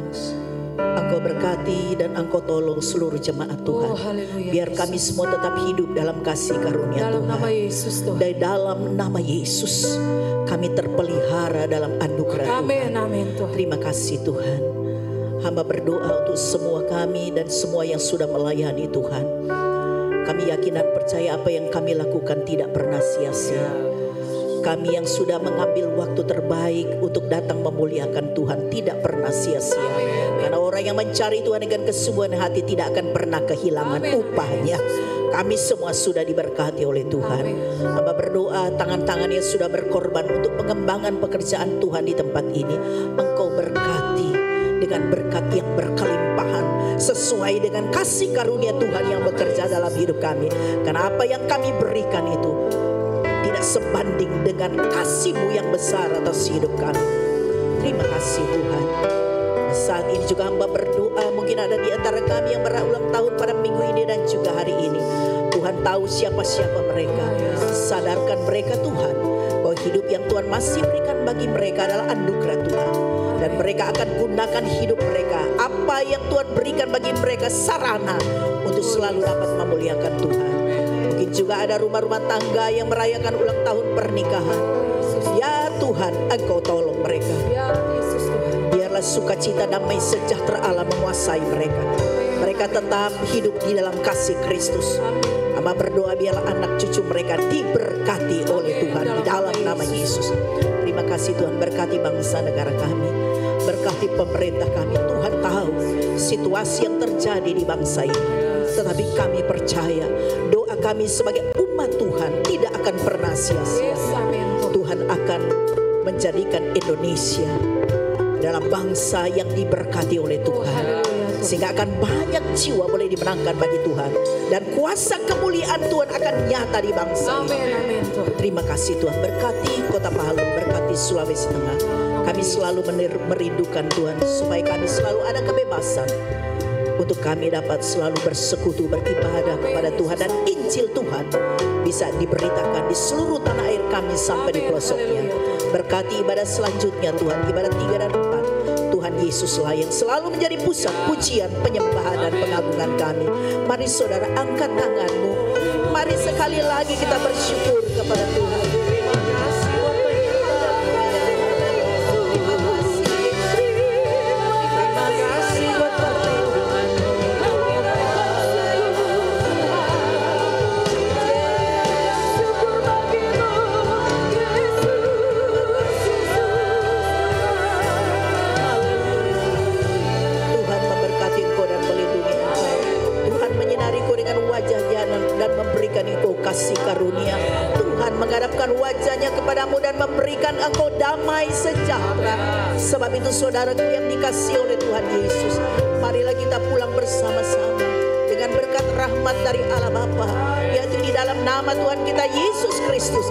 Engkau berkati dan Engkau tolong seluruh jemaat Tuhan. Biar kami semua tetap hidup dalam kasih karunia dalam Tuhan. Nama Yesus Tuhan. Dari dalam nama Yesus kami terpelihara dalam anugerah Tuhan. Amin Tuhan. Terima kasih Tuhan. Hamba berdoa untuk semua kami dan semua yang sudah melayani Tuhan. Kami yakin dan percaya apa yang kami lakukan tidak pernah sia-sia. Kami yang sudah mengambil waktu terbaik untuk datang memuliakan Tuhan tidak pernah sia-sia. Karena orang yang mencari Tuhan dengan kesungguhan hati tidak akan pernah kehilangan upahnya. Kami semua sudah diberkati oleh Tuhan. Hamba berdoa tangan-tangan yang sudah berkorban untuk pengembangan pekerjaan Tuhan di tempat ini, Engkau berkati dengan berkat yang berkelimpahan sesuai dengan kasih karunia Tuhan yang bekerja dalam hidup kami. Karena apa yang kami berikan itu tidak sebanding dengan kasih-Mu yang besar atas hidup kami. Terima kasih Tuhan. Saat ini juga hamba berdoa, mungkin ada di antara kami yang berulang tahun pada minggu ini dan juga hari ini. Tuhan tahu siapa-siapa mereka. Sadarkan mereka Tuhan, bahwa hidup yang Tuhan masih berikan bagi mereka adalah anugerah Tuhan. Dan mereka akan gunakan hidup mereka, apa yang Tuhan berikan bagi mereka, sarana untuk selalu dapat memuliakan Tuhan. Mungkin juga ada rumah-rumah tangga yang merayakan ulang tahun pernikahan. Ya Tuhan, Engkau tolong mereka. Biarlah sukacita, damai, sejahtera Allah menguasai mereka. Mereka tetap hidup di dalam kasih Kristus. Hamba berdoa biarlah anak cucu mereka diberkati oleh Tuhan di dalam nama Yesus. Terima kasih Tuhan, berkati bangsa negara kami, berkati pemerintah kami. Tuhan tahu situasi yang terjadi di bangsa ini, tetapi kami percaya doa kami sebagai umat Tuhan tidak akan pernah sia-sia. Tuhan akan menjadikan Indonesia dalam bangsa yang diberkati oleh Tuhan, sehingga akan banyak jiwa boleh dimenangkan bagi Tuhan, dan kuasa kemuliaan Tuhan akan nyata di bangsa ini. Terima kasih Tuhan, berkati Kota Palu, berkati Sulawesi Tengah. Kami selalu merindukan Tuhan supaya kami selalu ada kebebasan untuk kami dapat selalu bersekutu, beribadah kepada Tuhan, dan Injil Tuhan bisa diberitakan di seluruh tanah air kami sampai di pelosoknya. Berkati ibadah selanjutnya Tuhan, ibadah 3 dan 4. Tuhan Yesuslah yang selalu menjadi pusat pujian, penyembahan dan pengagungan kami. Mari saudara angkat tanganmu. Mari sekali lagi kita bersyukur kepada Tuhan. Kasih karunia Tuhan menghadap damai sejahtera. Sebab itu saudaraku yang dikasihi oleh Tuhan Yesus, marilah kita pulang bersama-sama dengan berkat rahmat dari Allah Bapa, yaitu di dalam nama Tuhan kita Yesus Kristus.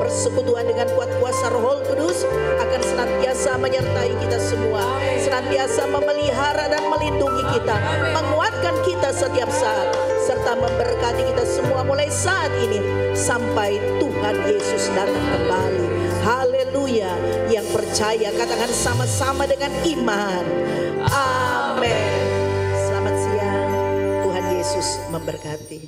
Persekutuan dengan kuat kuasa Roh Kudus akan senantiasa menyertai kita semua, senantiasa memelihara dan melindungi kita, menguatkan kita setiap saat, serta memberkati kita semua mulai saat ini sampai Tuhan Yesus datang kembali. Haleluya. Yang percaya katakan sama-sama dengan iman. Amin. Selamat siang. Tuhan Yesus memberkati.